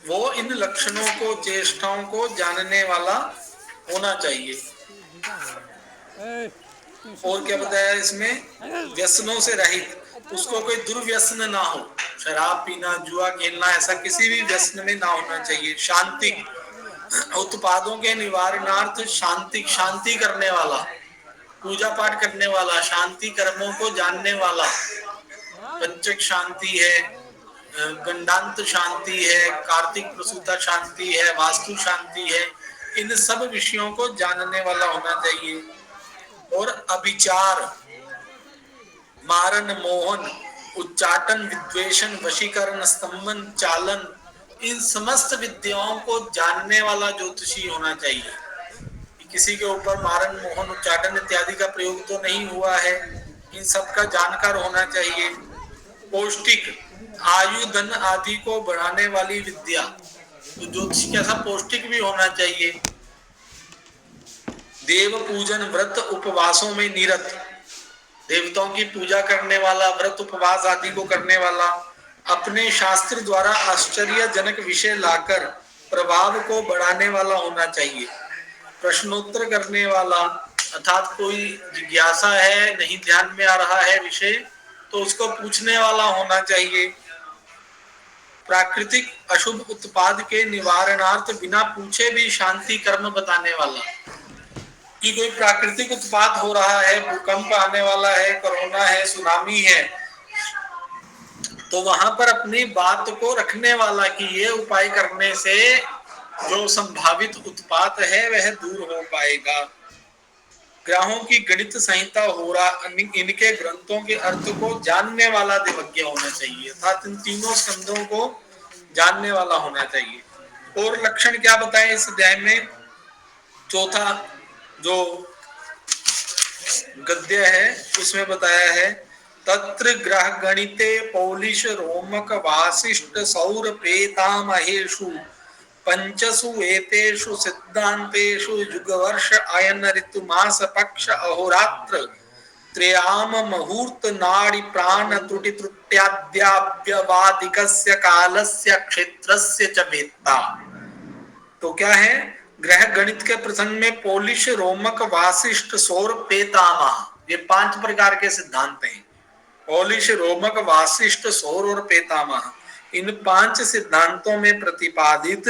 वो इन लक्षणों को, चेष्टाओं को जानने वाला होना चाहिए। और क्या बताया इसमें, व्यसनों से रहित, उसको कोई दुर्व्यसन ना हो, शराब पीना, जुआ खेलना, ऐसा किसी भी व्यसन में ना होना चाहिए। शांति, उत्पादों के निवारणार्थ शांति, शांति करने वाला, पूजा पाठ करने वाला, शांति कर्मों को जानने वाला, पंचक शांति है, गंडांत शांति है, कार्तिक प्रसूता शांति है, वास्तु शांति है, इन सब विषयों को जानने वाला होना चाहिए। और अभिचार, मारन, मोहन, उच्चाटन, विद्वेषण, वशीकरण, स्तंभन, चालन, इन समस्त विद्याओं को जानने वाला ज्योतिषी होना चाहिए। किसी के ऊपर मारन, मोहन, उच्चाटन इत्यादि का प्रयोग तो नहीं हुआ है, इन सब का जानकार होना चाहिए। पौष्टिक, आयु, धन आदि को बढ़ाने वाली विद्या, तो ज्योतिष कैसा पौष्टिक भी होना चाहिए। देव पूजन, व्रत उपवासों में निरत, देवताओं की पूजा करने वाला, व्रत उपवास आदि को करने वाला, अपने शास्त्र द्वारा आश्चर्यजनक विषय लाकर प्रभाव को बढ़ाने वाला होना चाहिए। प्रश्नोत्तर करने वाला, अर्थात कोई जिज्ञासा है, नहीं ध्यान में आ रहा है विषय, तो उसको पूछने वाला होना चाहिए। प्राकृतिक अशुभ उत्पाद के निवारणार्थ बिना पूछे भी शांति कर्म बताने वाला, कि कोई प्राकृतिक उत्पाद हो रहा है, भूकंप आने वाला है, कोरोना है, सुनामी है, तो वहां पर अपनी बात को रखने वाला कि ये उपाय करने से जो संभावित उत्पात है वह दूर हो पाएगा। ग्रहों की गणित संहिता हो रहा, इनके ग्रंथों के अर्थ को जानने वाला देवज्ञ होना चाहिए, अर्थात इन तीनों स्कंदों को जानने वाला होना चाहिए। और लक्षण क्या बताए इस अध्याय में, चौथा जो गद्य है उसमें बताया है, तत्र ग्रह गणिते पौलिश रोमक वासिष्ठ सौर पेतामहेषु पंचसु एतेषु सिद्धांतेषु युगवर्ष अयन ऋतु मास पक्ष अहोरात्र त्रयाम मुहूर्त नाड़ी प्राण त्रुटि त्रुट्याद्याव्यवादिकस्य कालस्य क्षेत्रस्य च वेत्ता। तो क्या है, ग्रह गणित के प्रसंग में पौलिश, रोमक, वासिष्ठ, सौर, पेतामह, ये 5 प्रकार के सिद्धांत हैं। पौलिश, रोमक, वासिष्ठ, सौर और पेतामह, इन 5 सिद्धांतों में प्रतिपादित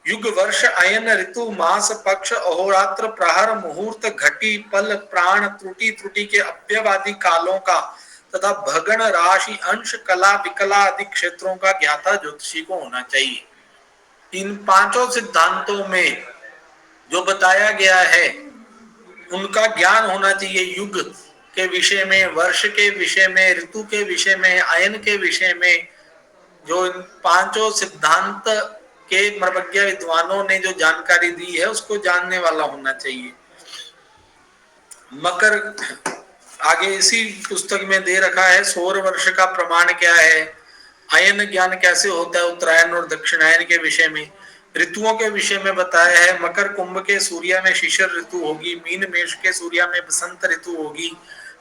युग, वर्ष, अयन, ऋतु, मास, पक्ष, अहोरात्र, प्रहर, मुहूर्त, घटी, पल, प्राण, त्रुटि, त्रुटि के अव्यवादि कालों का तथा भगण, राशि, अंश, कला, विकला आदि क्षेत्रों का ज्ञाता ज्योतिषी को होना चाहिए। इन 5 सिद्धांतों में जो बताया गया है उनका ज्ञान होना चाहिए। युग के विषय में, वर्ष के विषय में, ऋतु के विषय में, अयन के विषय में, जो इन 5 सिद्धांत के मर्मज्ञ विद्वानों ने जो जानकारी दी है उसको जानने वाला होना चाहिए। मकर आगे इसी पुस्तक में दे रखा है। सौर वर्ष का प्रमाण क्या है, अयन ज्ञान कैसे होता है उत्तरायण और दक्षिणायन के विषय में, ऋतुओं के विषय में बताया है। मकर कुंभ के सूर्य में शिशिर ऋतु होगी, मीन मेष के सूर्य में बसंत ऋतु होगी,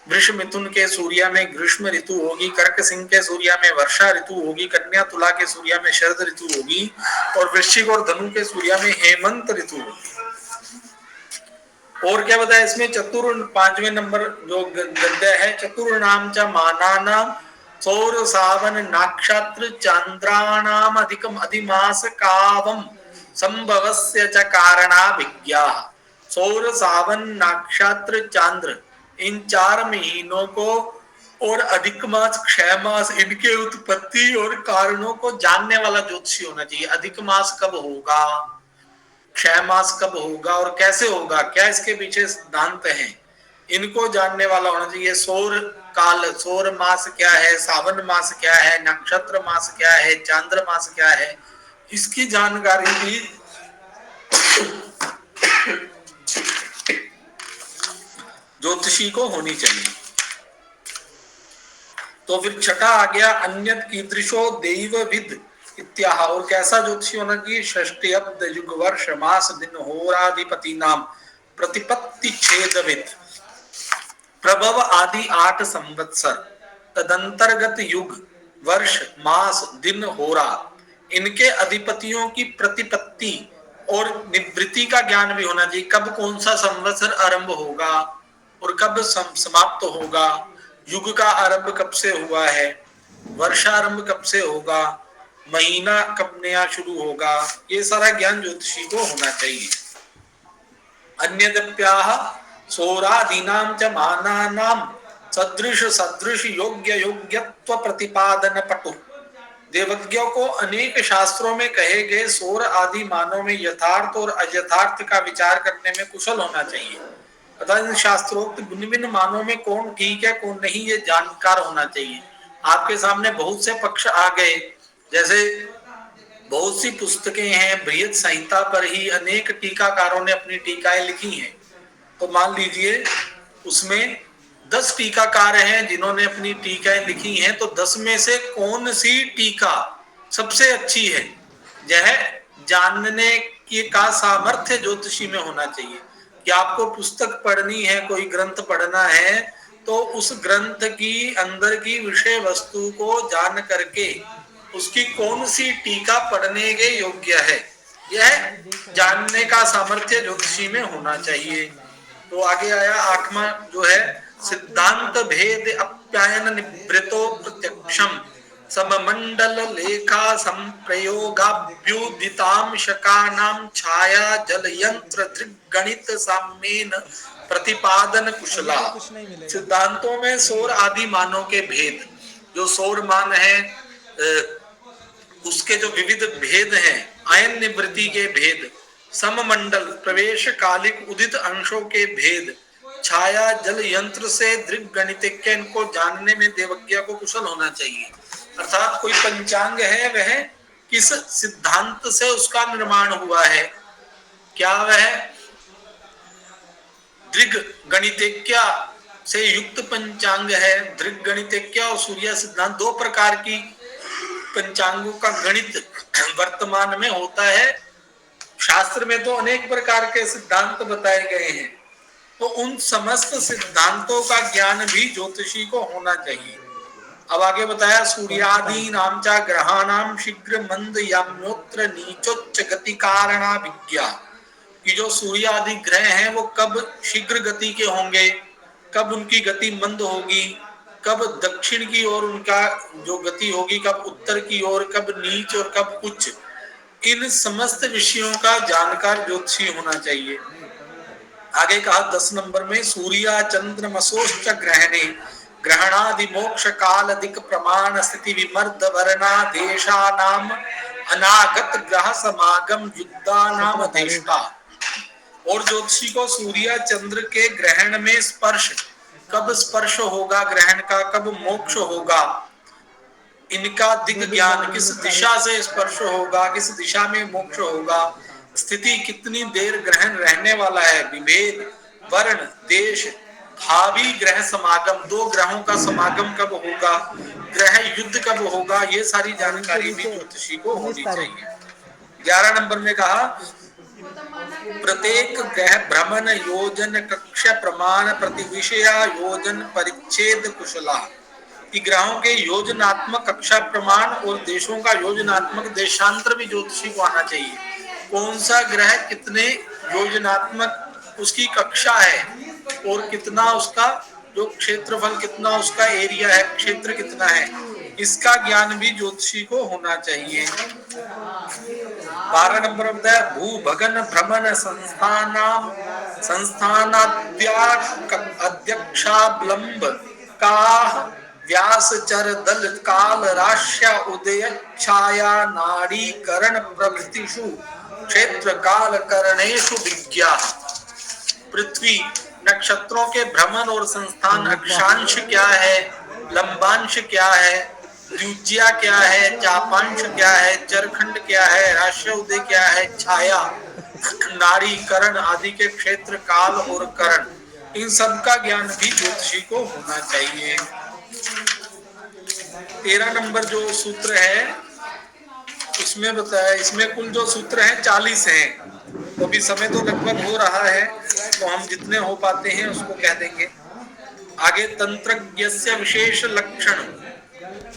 वृष मिथुन के सूर्य में ग्रीष्म ऋतु होगी, कर्क सिंह के सूर्य में वर्षा ऋतु होगी, कन्या तुला के सूर्य में शरद ऋतु होगी और वृश्चिक और धनु के सूर्य में हेमंत ऋतु होगी। और क्या बताया इसमें, चतुर 5वें नंबर जो गद्य है, चतुर नाम च मानानाम सौर सावन नक्षत्र चांद्राणाम अधिकम अधिमास कावम संभवस्य च कारणा विज्ञा। सौर सावन नक्षत्र चांद्र इन 4 महीनों को और अधिक मास, क्षय मास, इनके उत्पत्ति और कारणों को जानने वाला ज्योतिषी होना चाहिए। अधिक मास कब होगा, क्षय मास कब होगा और कैसे होगा, क्या इसके पीछे सिद्धांत हैं, इनको जानने वाला होना चाहिए। सौर काल, सौर मास क्या है, सावन मास क्या है, नक्षत्र मास क्या है, चांद्र मास क्या है, इसकी जानकारी भी ज्योतिषी को होनी चाहिए। तो फिर छठा आ गया, अन्यत कीदृशो दैवविद इत्याह। और कैसा ज्योतिषी होना चाहिए, षष्ठी अब्द युग वर्ष मास दिन होराधिपति नाम प्रतिपत्ति छेदविद प्रभव आदि 8 संवत्सर तदंतर्गत युग वर्ष मास दिन होरा इनके अधिपतियों की प्रतिपत्ति और निवृत्ति का ज्ञान भी होना चाहिए। कब कौन सा संवत्सर आरंभ होगा और कब समाप्त होगा, युग का आरंभ कब से हुआ है, वर्षारंभ कब से होगा, महीना कब नया शुरू होगा, ये सारा ज्ञान ज्योतिषी को होना चाहिए। अन्यदप्याह सौरादीनां च मानानां सदृश सदृश योग्य योग्यत्व प्रतिपादन पटु। देवज्ञों को अनेक शास्त्रों में कहे गए सौर आदि मानों में यथार्थ और अयथार्थ का विचार करने में कुशल होना चाहिए। तथा इन शास्त्रोक्त भिन्न भिन्न मानों में कौन ठीक है कौन नहीं ये जानकार होना चाहिए। आपके सामने बहुत से पक्ष आ गए, जैसे बहुत सी पुस्तकें हैं, बृहद संहिता पर ही अनेक टीकाकारों ने अपनी टीकाएं लिखी हैं। तो मान लीजिए उसमें 10 टीकाकार हैं जिन्होंने अपनी टीकाएं लिखी हैं, तो 10 में से कौन सी टीका सबसे अच्छी है, यह जानने की का सामर्थ्य ज्योतिषी में होना चाहिए। कि आपको पुस्तक पढ़नी है, कोई ग्रंथ पढ़ना है, तो उस ग्रंथ की अंदर की विषय वस्तु को जान करके उसकी कौन सी टीका पढ़ने के योग्य है, यह जानने का सामर्थ्य ज्योतिषी में होना चाहिए। तो आगे आया 8वां जो है, सिद्धांत भेद अप्यायन निवृतो प्रत्यक्षम सममंडल लेखा संप्रयोगाभ्युदिताम शकानाम छाया जल यंत्र गणित साम्येन प्रतिपादन कुशला। सिद्धांतों में सौर आदि मानों के भेद, जो सौर मान है उसके जो विविध भेद हैं, अयन निवृत्ति के भेद, सममंडल प्रवेश कालिक उदित अंशों के भेद, छाया जल यंत्र से दृग गणितज्ञ, इनको जानने में देवज्ञ को कुशल होना चाहिए। अर्थात कोई पंचांग है वह किस सिद्धांत से उसका निर्माण हुआ है, क्या वह दृग गणितज्ञ से युक्त पंचांग है। दृग गणितज्ञ और सूर्य सिद्धांत 2 प्रकार की पंचांगों का गणित वर्तमान में होता है। शास्त्र में तो अनेक प्रकार के सिद्धांत बताए गए हैं, तो उन समस्त सिद्धांतों का ज्ञान भी ज्योतिषी को होना चाहिए। अब आगे बताया, सूर्यादि नाम चा ग्रहाणाम शीघ्र मंद याम्योत्र नीचोच्च गति कारणा विज्ञा। कि जो सूर्य आदि ग्रह हैं वो कब शीघ्र गति के होंगे, कब उनकी गति मंद होगी, कब दक्षिण की ओर उनका जो गति होगी, कब उत्तर की ओर, कब नीच और कब उच्च, इन समस्त विषयों का जानकार ज्योतिषी होना चाहिए। आगे कहा 10 नंबर में सूर्या चंद्रमसोश्च ग्रहणे ग्रहणादि मोक्ष काल अधिक प्रमाण स्थिति विमर्द वर्णा देशानाम अनागत ग्रह समागम युद्धानाम देष्टा। और ज्योतिषी को सूर्य चंद्र के ग्रहण में स्पर्श, कब स्पर्श होगा ग्रहण का, कब मोक्ष होगा, इनका दिग ज्ञान, किस दिशा से स्पर्श होगा, किस दिशा में मोक्ष होगा, स्थिति कितनी देर ग्रहण रहने वाला है, विभेद, वर्ण, देश, भावी ग्रह समागम, 2 ग्रहों का समागम कब होगा, ग्रह युद्ध कब होगा, ये सारी जानकारी भी ज्योतिषी को होनी चाहिए। 11 नंबर में कहा प्रत्येक ग्रह भ्रमण योजन कक्ष प्रमाण प्रतिविषया योजन परिच्छेद कुशला, कि ग्रहों के योजनात्मक कक्षा प्रमाण और देशों का योजनात्मक देशांतर भी ज्योतिषी को आना चाहिए। कौन सा ग्रह कितने योजनात्मक उसकी कक्षा है और कितना उसका जो क्षेत्रफल, कितना उसका एरिया है, क्षेत्र कितना है, इसका ज्ञान भी ज्योतिषी को होना चाहिए। 12 नंबर बताया भू भगन भ्रमण संस्थानाध्यक्षाबलंब का व्यास चर दल काल राश्य उदय छाया नाड़ी करण प्रभृतिषु क्षेत्र काल करणेषु विज्ञा। पृथ्वी नक्षत्रों के भ्रमण और संस्थान, अक्षांश क्या है, लंबांश क्या है, द्विज्या क्या है, चापांश क्या है, चरखंड क्या है, राशि उदय क्या है, छाया, नाड़ी, करण आदि के क्षेत्र, काल और करण, इन सब का ज्ञान भी ज्योतिषी को होना चाहिए। 13 नंबर जो सूत्र है इसमें बताया, इसमें कुल जो सूत्र हैं 40 हैं, तो अभी समय तो लगभग हो रहा है, तो हम जितने हो पाते हैं उसको कह देंगे। आगे तंत्रज्ञस्य विशेष लक्षण,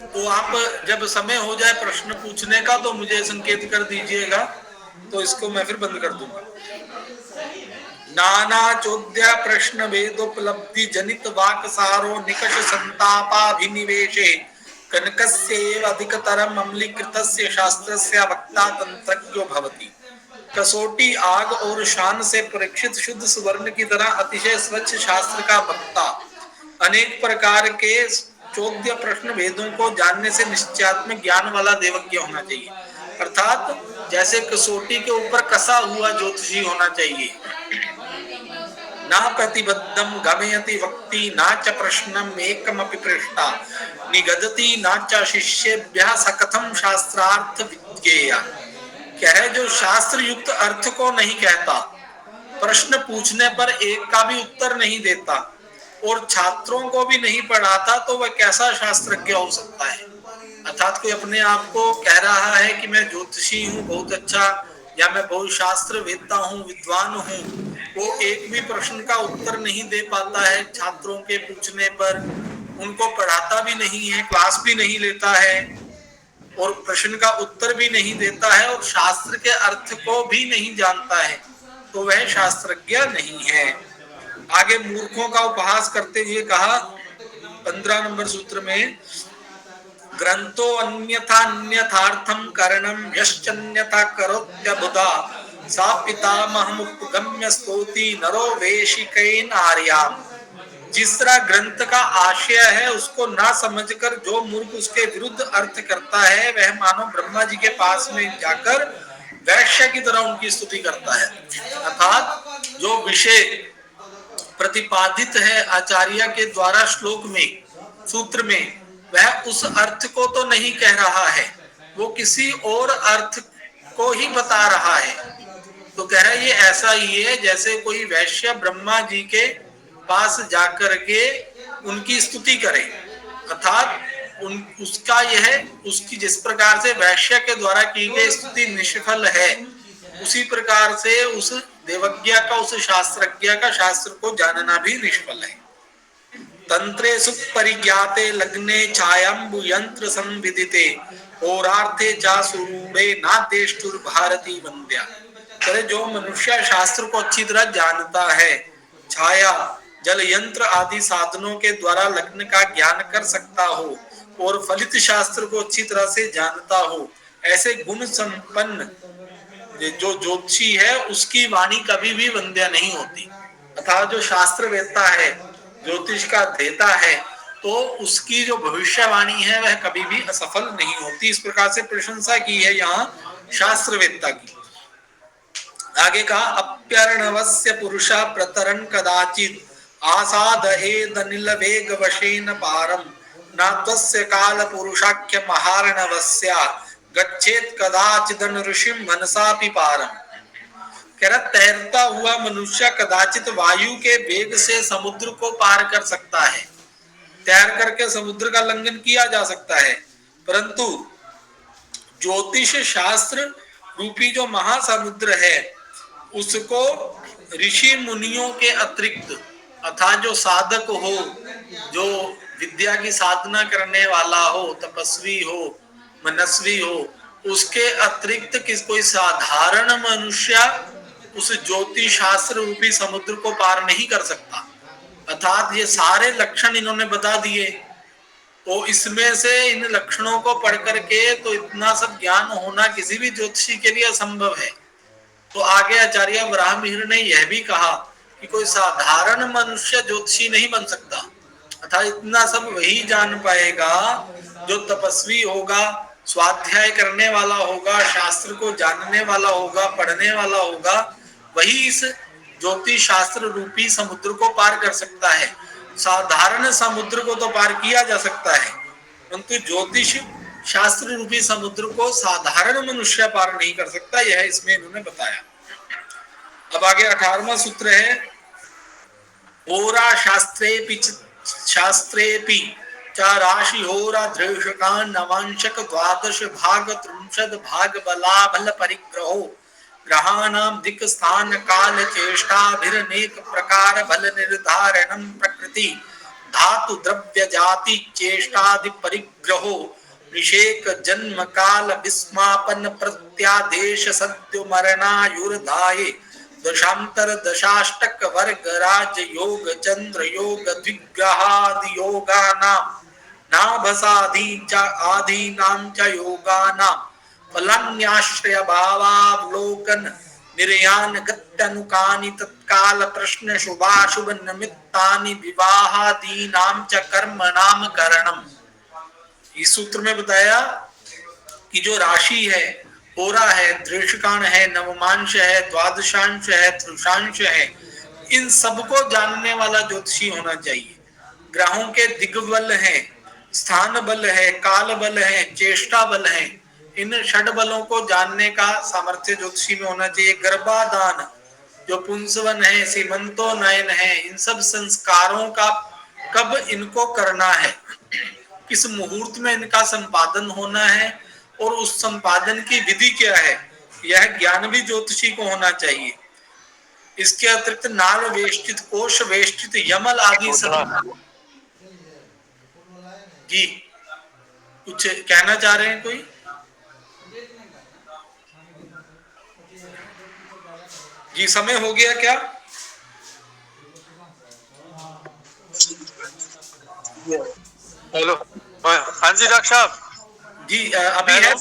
तो आप जब समय हो जाए प्रश्न पूछने का तो मुझे संकेत कर दीजिएगा, तो इसको मैं फिर बंद कर दूंगा। नाना चोद्य प्रश्न वेदोपलब्धि जनित वाक सारो निकष संतापाभिनिवेशे कनकस्यैव अधिकतरम अम्लीकृतस्य शास्त्रस्य वक्ता तंत्रज्ञो भवति। कसौटी आग और शान से परीक्षित शुद्ध सुवर्ण की तरह अतिशय स्वच्छ शास्त्र का वक्ता, अनेक प्रकार के चौद्य प्रश्न वेदों को जानने से निश्चयात्मक ज्ञान वाला देवज्ञ होना चाहिए, अर्थात जैसे कसौटी के ऊपर कसा हुआ ज्योतिषी होना चाहिए। ना प्रतिबद्धम गमयति वक्ति ना च प्रश्नम एकमपि पृष्ठा निगदति ना च शिष्येभ्यः सकथम शास्त्रार्थ विज्ञेया। क्या है, जो शास्त्र युक्त अर्थ को नहीं कहता, प्रश्न पूछने पर एक का भी उत्तर नहीं देता और छात्रों को भी नहीं पढ़ाता, तो वह कैसा शास्त्रज्ञ हो सकता है। अर्थात कोई अपने आप को कह रहा है कि मैं ज्योतिषी हूँ बहुत अच्छा, या मैं बहुत शास्त्र वेदता हूँ, विद्वान हूँ, वो एक भी प्रश्न का उत्तर नहीं दे पाता है छात्रों के पूछने पर, उनको पढ़ाता भी नहीं है, क्लास भी नहीं लेता है और प्रश्न का उत्तर भी नहीं देता है और शास्त्र के अर्थ को भी नहीं जानता है, तो वह शास्त्रज्ञ नहीं है। आगे मूर्खों का उपहास करते हुए कहा 15 नंबर सूत्र में, ग्रंथो अन्यथा अन्यथार्थम करणम यश्चन्यथा करोत्यबुधा सा पितामहमुपगम्य स्तोति नरो वेशिकैन आर्याम। जिस तरह ग्रंथ का आशय है उसको ना समझकर जो मूर्ख उसके विरुद्ध अर्थ करता है, वह मानो ब्रह्मा जी के पास में जाकर वैश्य की तरह उनकी स्तुति करता है। अर्थात जो विषय प्रतिपादित है आचार्य के द्वारा श्लोक में, सूत्र में, वह उस अर्थ को तो नहीं कह रहा है, वो किसी और अर्थ को ही बता रहा है। तो कह रहा है ये ऐसा ही है जैसे कोई वैश्य ब्रह्मा जी के पास जाकर के उनकी स्तुति करे, अर्थात उसका यह, उसकी जिस प्रकार से वैश्य के द्वारा की गई स्तुति निष्फल है, उसी प्रकार से उस देवज्ञ का, उस शास्त्रज्ञ का शास्त्र को जानना भी निष्फल है। तंत्रे सुपरिज्ञाते लग्ने छायांबु यंत्र संविदिते होरार्थे चा सुरूढ़े नादेष्टुर भारती वंद्या। करे जो मनुष्य शास्त्र को अच्छी तरह जानता है, छाया जल यंत्र आदि साधनों के द्वारा लग्न का ज्ञान कर सकता हो और फलित शास्त्र को अच्छी तरह से जानता हो, ऐसे गुण संपन्न जो ज्योतिषी है उसकी वाणी कभी भी वंद्य नहीं होती। अर्थात जो शास्त्र वेत्ता है, ज्योतिष का देता है, तो उसकी जो भविष्यवाणी है वह कभी भी असफल नहीं होती। इस प्रकार से प्रशंसा की है यहाँ शास्त्रवेत्ता की। आगे कहा अप्यर्णवस्य पुरुषा प्रतरन कदाचित आसादयेद अनिल वेग वशेन पारम नात्वस्य काल पुरुषाख्य महार्णवस्या गच्छेत कदाचिदन ऋषिम मनसापि पारम। कह रहा तैरता हुआ मनुष्य कदाचित वायु के वेग से समुद्र को पार कर सकता है, तैर करके समुद्र का लंघन किया जा सकता है, परंतु ज्योतिष शास्त्र रूपी जो महासमुद्र है उसको ऋषि मुनियों के अतिरिक्त अर्थात जो साधक हो, जो विद्या की साधना करने वाला हो, तपस्वी हो, मनस्वी हो, उसके अतिरिक्त कोई साधारण मनुष्य उस ज्योतिष शास्त्र रूपी समुद्र को पार नहीं कर सकता। अर्थात ये सारे लक्षण इन्होंने बता दिए, तो इसमें से इन लक्षणों को पढ़ करके तो इतना सब ज्ञान होना किसी भी ज्योतिषी के लिए असंभव है। तो आगे आचार्य ब्राह्मण ने यह भी कहा कि कोई साधारण मनुष्य ज्योतिषी नहीं बन सकता, अर्थात इतना सब वही जान पाएगा जो तपस्वी होगा, स्वाध्याय करने वाला होगा, शास्त्र को जानने वाला होगा, पढ़ने वाला होगा, वही इस ज्योतिष शास्त्र रूपी समुद्र को पार कर सकता है। साधारण समुद्र को तो पार किया जा सकता है, परंतु ज्योतिष शास्त्र रूपी समुद्र को साधारण मनुष्य पार नहीं कर सकता, यह इसमें इन्होंने बताया। अब आगे 18वां सूत्र है होरा शास्त्रेपि च राशि होरा दृशकान नवांशक द्वादश भाग त्रिंशद भाग बला बल परिग्रहो ग्रहाणाम दिक् स्थान काल चेष्टाभिरनेक प्रकार बल निर्धारणम प्रकृति धातु द्रव्य जाति चेष्टादि परिग्रहो निषेक जन्म काल विस्मापन प्रत्यादेश सद्यो मरणायुर्धाये दशांतर दशाष्टक वर्ग राज योग चंद्र योग द्विग्रहादि योगानाम नाभसाधीन च आधीनाम च योगानाम फलान्याश्रय भावावलोकन निर्यान गत्यनुकानि तत्काल प्रश्न शुभाशुभ निमित्तानि विवाहादीनाम च कर्मणाम करणम। इस सूत्र में बताया कि जो राशि है, होरा है, दृष्काण है, नवमांश है, द्वादशांश है, त्रिशांश है, इन सबको जानने वाला ज्योतिषी होना चाहिए। ग्रहों के दिग्बल है, स्थान बल है, काल बल है, चेष्टा बल है, इन षड बलों को जानने का सामर्थ्य ज्योतिषी में होना चाहिए। गर्भाधान, जो पुंसवन है, सीमंतो नयन है, इन सब संस्कारों का कब इनको करना है, किस मुहूर्त में इनका संपादन होना है और उस संपादन की विधि क्या है, यह ज्ञान भी ज्योतिषी को होना चाहिए। इसके अतिरिक्त नाल वेष्टित, कोश वेष्टित, यमल आदि सब। जी कुछ कहना चाह रहे हैं कोई? जी समय हो गया क्या? हेलो, हाँ जी डॉक्टर साहब। जी अभी है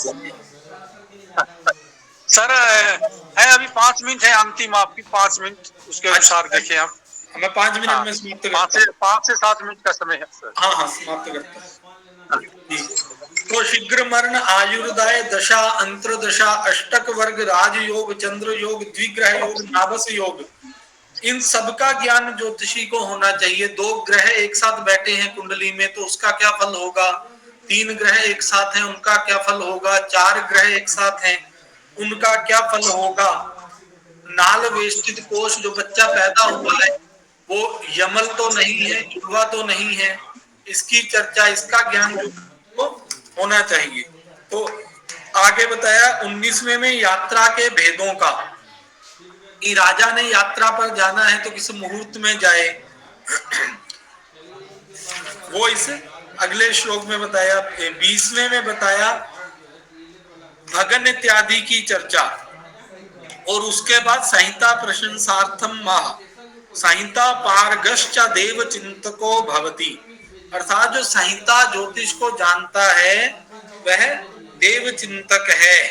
सर, है अभी 5 मिनट है अंतिम, आपकी 5 मिनट, उसके अनुसार देखें आप। मैं 5 मिनट में समाप्त करता हूं। 5 से 7 मिनट का समय है सर। हाँ हाँ समाप्त करता हूं। तो शीघ्र मरण आयुर्दाय दशा अंतरदशा अष्टक वर्ग राजयोग चंद्र योग द्विग्रह योग नाभस योग, इन सबका ज्ञान ज्योतिषी को होना चाहिए। 2 ग्रह एक साथ बैठे हैं कुंडली में तो उसका क्या फल होगा, 3 ग्रह एक साथ हैं उनका क्या फल होगा, 4 ग्रह एक साथ हैं उनका क्या फल होगा, नाल वेष्टित कोश, जो बच्चा पैदा हुआ है वो यमल तो नहीं है, जुड़वा तो नहीं है, इसकी चर्चा, इसका ज्ञान को होना चाहिए। तो आगे बताया 19वें में यात्रा के भेदों का, कि राजा ने यात्रा पर जाना है तो किस मुहूर्त में जाए, वो इस अगले श्लोक में बताया। 20वें में बताया भगन इत्यादि की चर्चा, और उसके बाद संहिता प्रशंसार्थम माह, संहिता पारगश्च देव चिंतको भवति, अर्थात जो संहिता ज्योतिष को जानता है वह देव चिंतक है,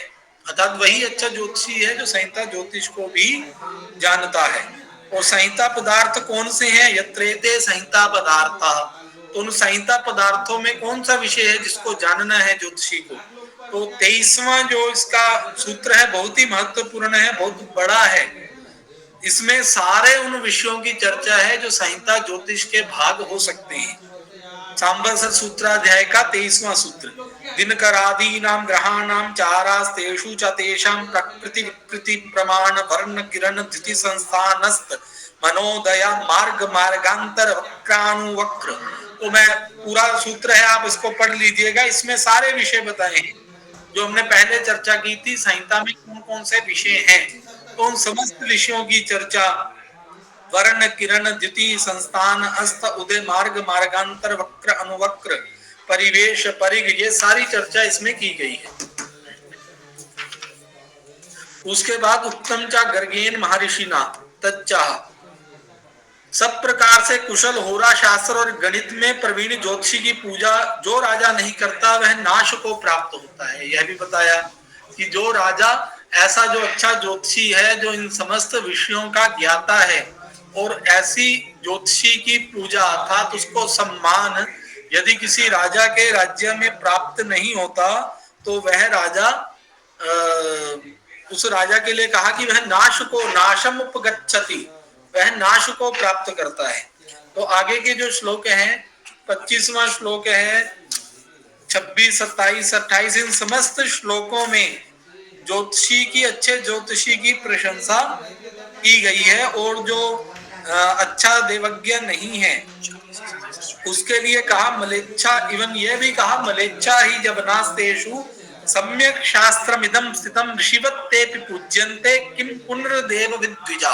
अर्थात वही अच्छा ज्योतिषी है जो संहिता ज्योतिष को भी जानता है। और संहिता पदार्थ कौन से हैं? यत्रेते संहिता पदार्थ, तो उन संहिता पदार्थों में कौन सा विषय है जिसको जानना है ज्योतिषी को? तो 23वां जो इसका सूत्र है बहुत ही महत्वपूर्ण है, बहुत बड़ा है। इसमें सारे उन विषयों की चर्चा है जो संहिता ज्योतिष के भाग हो सकते हैं। सांबरसर सूत्राध्याय का 23वां सूत्र, दिनकरादि नाम ग्रहाणाम चारास्तेषु च तेषां प्रकृति विकृति प्रमाण वर्ण किरण द्युति संस्थानस्त मनोदया मार्ग मार्गांतर वक्रानुवक्र। तो मैं पूरा सूत्र है, आप इसको पढ़ लीजिएगा। इसमें सारे विषय बताए हैं जो हमने पहले चर्चा की थी, संहिता में कौन कौन से विषय हैं, तो उन समस्त विषयों की चर्चा वर्ण किरण द्युति संस्थान अस्त उदय मार्ग मार्गांतर वक्र अनुवक्र परिवेश परिग, ये सारी चर्चा इसमें की गई है। उसके बाद उत्तम चा गर्गेन महर्षि ना तच्चा, सब प्रकार से कुशल होरा शास्त्र और गणित में प्रवीण ज्योतिषी की पूजा जो राजा नहीं करता वह नाश को प्राप्त होता है। यह भी बताया कि जो राजा ऐसा जो अच्छा ज्योतिषी है जो इन समस्त विषयों का ज्ञाता है और ऐसी ज्योतिषी की पूजा अर्थात उसको सम्मान यदि किसी राजा के राज्य में प्राप्त नहीं होता तो वह राजा उस राजा के लिए कहा कि वह नाश को नाशम उपगच्छति, वह नाश को प्राप्त करता है। तो आगे के जो श्लोक हैं, 25वां श्लोक है, 26, 27, 28, इन समस्त श्लोकों में ज्योतिषी की अच्छे ज्योतिषी की प्रशंसा की गई है और जो अच्छा देवज्ञ नहीं है उसके लिए कहा मलेच्छा, इवन यह भी कहा मलेच्छा ही जबनास्तेषु सम्यक शास्त्रमिदं स्थितम ऋषिवत्तेपि पूज्यन्ते किम पुनर्देव विद्विजा।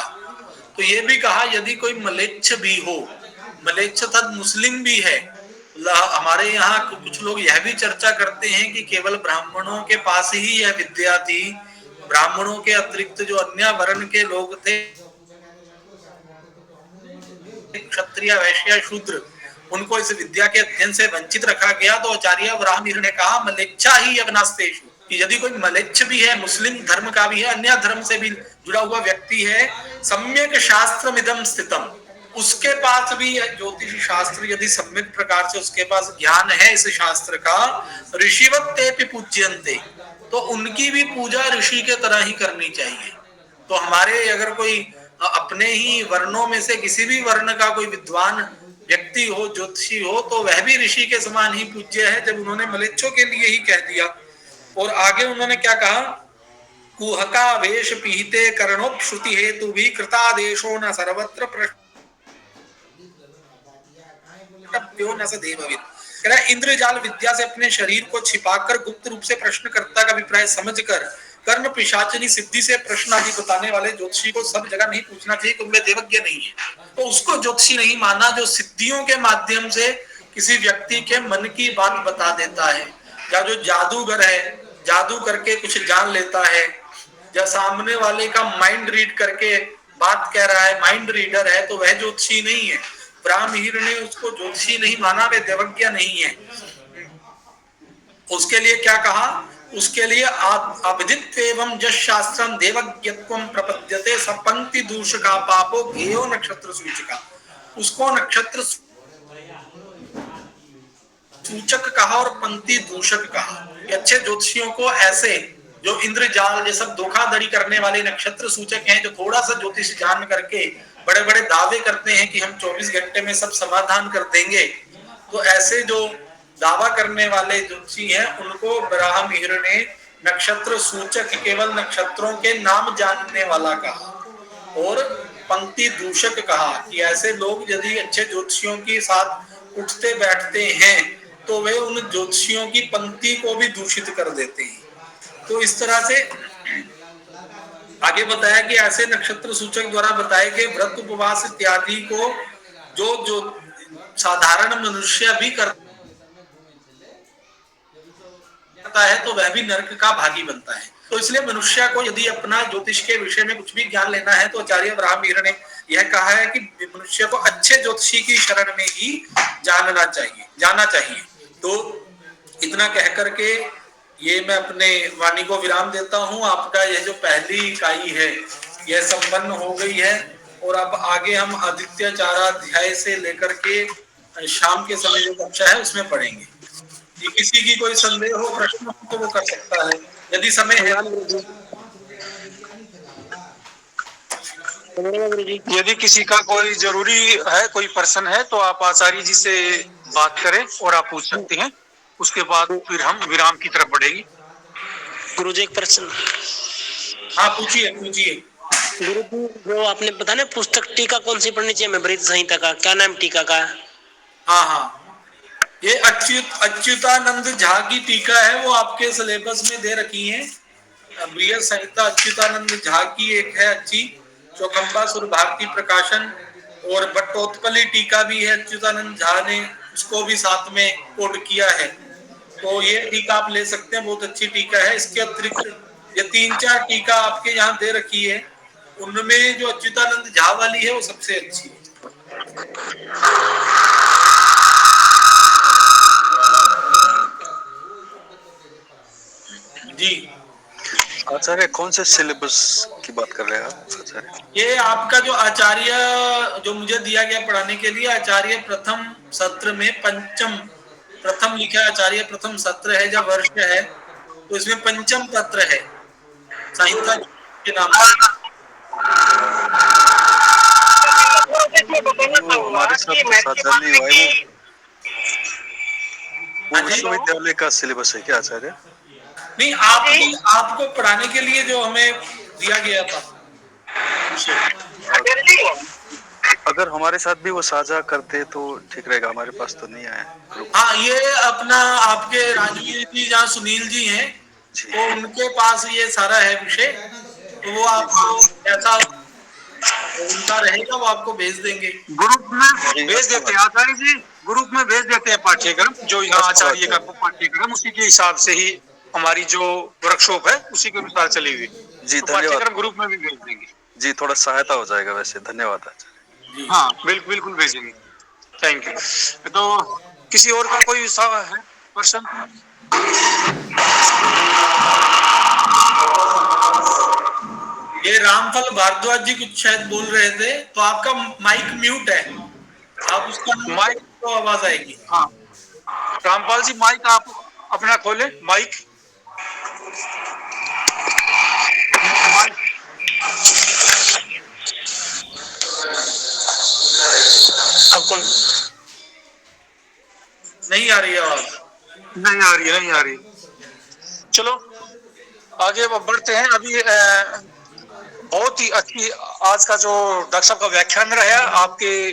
तो ये भी कहा यदि कोई मलेच्छ भी हो, मलेच्छ तद मुस्लिम भी है। हमारे यहाँ कुछ लोग यह भी चर्चा करते हैं कि केवल ब्राह्मणों के पास ही यह विद्या थी, ब्राह्मणों के अतिरिक्त जो अन्य वर्ण के लोग थे, क्षत्रिय वैश्य शूद्र, उनको इस विद्या के अध्ययन से वंचित रखा गया। तो आचार्य वराहमिहिर ने कहा मलेच्छा ही अवनास्तेषु, कि यदि कोई मलेच्छ भी है, मुस्लिम धर्म का भी है, अन्य धर्म से भी जुड़ा हुआ व्यक्ति है, सम्यक शास्त्रमिदं स्थितम, उसके पास भी ज्योतिष शास्त्र यदि सम्यक प्रकार से उसके पास ज्ञान है इस शास्त्र का, ऋषिवत्तेपि पूज्यन्ते, तो उनकी भी पूजा ऋषि के तरह ही करनी चाहिए। तो हमारे अगर कोई अपने ही वर्णों में से किसी भी वर्ण का कोई विद्वान व्यक्ति हो, ज्योतिषी हो, तो वह भी ऋषि के समान ही पूज्य है, जब उन्होंने मलेच्छों के लिए ही कह दिया। और आगे उन्होंने क्या कहा, कुहका वेश पीहिते कर्णोपश्रुति हेतु भी कृतादेशो न सर्वत्र प्रष्टभ्यो न स देवविद। कह रहा इंद्रजाल विद्या से अपने शरीर को छिपाकर गुप्त रूप से प्रश्नकर्ता का अभिप्राय समझकर कर्ण पिशाचिनी सिद्धि से प्रश्न आदि बताने वाले ज्योतिषी को सब जगह नहीं पूछना चाहिए कि उनमें देवज्ञ नहीं है, तो उसको ज्योतिषी नहीं माना जो सिद्धियों के माध्यम से किसी व्यक्ति के मन की बात बता देता है, या जो जादूगर है, जादू करके कुछ जान लेता है, या सामने वाले का माइंड रीड करके बात कह रहा है, माइंड रीडर है, तो वह ज्योतिषी नहीं है। वराहमिहिर ने उसको ज्योतिषी नहीं माना, वे देवज्ञ नहीं है। उसके लिए क्या कहा, उसके लिए अभिदित्वेवं जस शास्त्रम देवज्ञत्वं प्रपद्यते सपंक्ति दूषका पापो घेयो नक्षत्र सूचका, उसको नक्षत्र सूचक कहा और पंक्ति दूषक कहा। अच्छे ज्योतिषियों को ऐसे जो इंद्रजाल ये सब धोखाधड़ी करने वाले नक्षत्र सूचक हैं, जो थोड़ा सा ज्योतिष जान करके बड़े बड़े दावे करते हैं कि हम 24 घंटे में सब समाधान कर देंगे, तो ऐसे जो दावा करने वाले ज्योतिषी हैं उनको वराहमिहिर ने नक्षत्र सूचक, केवल नक्षत्रों के नाम जानने वाला कहा और पंक्ति दूषक कहा कि ऐसे लोग यदि अच्छे ज्योतिषियों के साथ उठते बैठते हैं तो वे उन ज्योतिषियों की पंक्ति को भी दूषित कर देते हैं। तो इस तरह से आगे बताया कि ऐसे नक्षत्र सूचक द्वारा बताए गए व्रत उपवास इत्यादि को जो साधारण मनुष्य भी करता है तो वह भी नरक का भागी बनता है। तो इसलिए मनुष्य को यदि अपना ज्योतिष के विषय में कुछ भी ज्ञान लेना है तो आचार्य वराहमिहिर ने यह कहा है कि मनुष्य को अच्छे ज्योतिषी की शरण में ही जाना चाहिए। तो इतना कह करके ये मैं अपने वाणी को विराम देता हूँ। आपका यह जो पहली इकाई है यह संपन्न हो गई है और अब आगे हम आदित्य चाराध्याय से लेकर के शाम के समय जो कक्षा है उसमें पढ़ेंगे। ये किसी की कोई संदेह हो, प्रश्न हो तो वो कर सकता है यदि समय है। यदि किसी का कोई जरूरी है, कोई पर्सन है, तो आप आचार्य जी से बात करें और आप पूछ सकते हैं। उसके बाद फिर हम विराम की तरफ बढ़ेंगे। गुरुजी एक प्रश्न। हाँ पूछिए पूछिए। गुरुजी जो आपने बताया ना पुस्तक टीका कौन सी पढ़नी चाहिए हमें, बृहद संहिता का क्या नाम टीका का? हाँ हाँ, ये अच्युतानंद झा की टीका है, वो आपके सिलेबस में दे रखी है। बृहद संहिता अच्युतानंद झा की एक है अच्छी, चौखंबा सुर भारती प्रकाशन, और बट्टोत्पली टीका भी है अच्युतानंद झा ने, उसको भी साथ में कोट किया है। तो ये टीका आप ले सकते हैं, बहुत अच्छी टीका है। इसके अतिरिक्त ये 3-4 टीका आपके यहाँ दे रखी है, उनमें जो अच्युतानंद झा वाली है वो सबसे अच्छी है। जी आचार्य कौन से सिलेबस की बात कर रहे हैं आप आचार्य? ये आपका जो आचार्य जो मुझे दिया गया पढ़ाने के लिए, आचार्य प्रथम सत्र में प्रथम लिखा है, आचार्य प्रथम सत्र है जब वर्ष है, तो इसमें पंचम तत्र है संहिता के नाम से। हमारे साथ नहीं हुआ है वो विश्वविद्यालय का सिलेबस है क्या आचार्य? नहीं, आपको पढ़ाने के लिए जो हमें दिया गया था। अगर हमारे साथ भी वो साझा करते तो ठीक रहेगा, हमारे पास तो नहीं आया। हाँ, ये अपना आपके राजवीर जी जहाँ सुनील जी हैं, तो उनके पास ये सारा है विषय, तो वो आपको ऐसा उनका रहेगा वो आपको भेज देंगे। ग्रुप में भेज देते हैं आचार्य जी, ग्रुप में भेज देते हैं पाठ्यक्रम, जो यहाँ आचार्य का पाठ्यक्रम उसी के हिसाब से ही हमारी जो वर्कशॉप है उसी के अनुसार चली हुई जी। तो धन्यवाद। पाठ्यक्रम ग्रुप में भी भेज देंगे जी, थोड़ा सहायता हो जाएगा वैसे। धन्यवाद आचार्य। हाँ बिल्कुल भेजेंगे। Thank you. तो किसी और का कोई है प्रश्न? ये रामफल भारद्वाज जी कुछ शायद बोल रहे थे, तो आपका माइक म्यूट है, आप उसका माइक तो आवाज आएगी। हाँ रामपाल जी, माइक आप अपना खोले, माइक। नहीं आ रही आवाज? नहीं आ रही। चलो आगे बढ़ते हैं। अभी बहुत ही अच्छी आज का जो डॉक्टर साहब का व्याख्यान रहा, आपके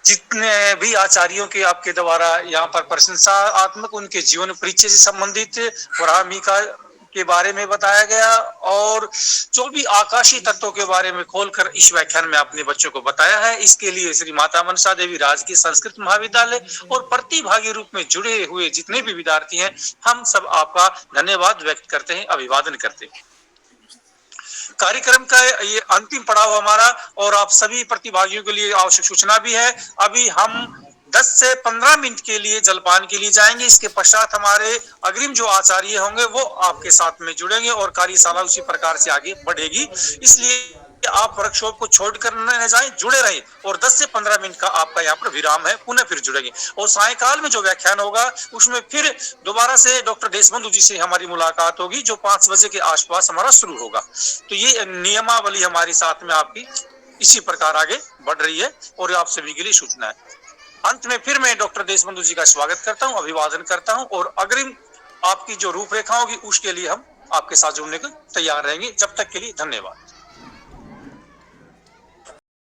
जितने भी आचार्यों के आपके द्वारा यहाँ पर प्रशंसात्मक उनके जीवन परिचय से संबंधित वराहमिका के बारे में बताया गया, और जो भी आकाशीय तत्वों के बारे में खोलकर इस व्याख्यान में आपने बच्चों को बताया है, इसके लिए श्री माता मनसा देवी राजकीय संस्कृत महाविद्यालय और प्रतिभागी रूप में जुड़े हुए जितने भी विद्यार्थी हैं, हम सब आपका धन्यवाद व्यक्त करते हैं, अभिवादन करते हैं। कार्यक्रम का ये अंतिम पड़ाव हमारा, और आप सभी प्रतिभागियों के लिए आवश्यक सूचना भी है। अभी हम 10 से 15 मिनट के लिए जलपान के लिए जाएंगे। इसके पश्चात हमारे अग्रिम जो आचार्य होंगे वो आपके साथ में जुड़ेंगे और कार्यशाला उसी प्रकार से आगे बढ़ेगी। इसलिए आप वर्कशॉप को छोड़कर न जाएं, जुड़े रहें, और 10 से 15 मिनट का आपका यहाँ पर विराम है, पुनः फिर जुड़ेंगे। और सायंकाल में जो व्याख्यान होगा उसमें फिर दोबारा से डॉक्टर देशबंधु जी से हमारी मुलाकात होगी, जो 5 बजे के आसपास हमारा शुरू होगा। तो ये नियमावली हमारे साथ में आपकी इसी प्रकार आगे बढ़ रही है और आप सभी के लिए सूचना है। अंत में फिर मैं डॉक्टर देशबंधु जी का स्वागत करता हूं, अभिवादन करता हूं, और अग्रिम आपकी जो रूपरेखा होगी उसके लिए हम आपके साथ जुड़ने को तैयार रहेंगे। जब तक के लिए धन्यवाद।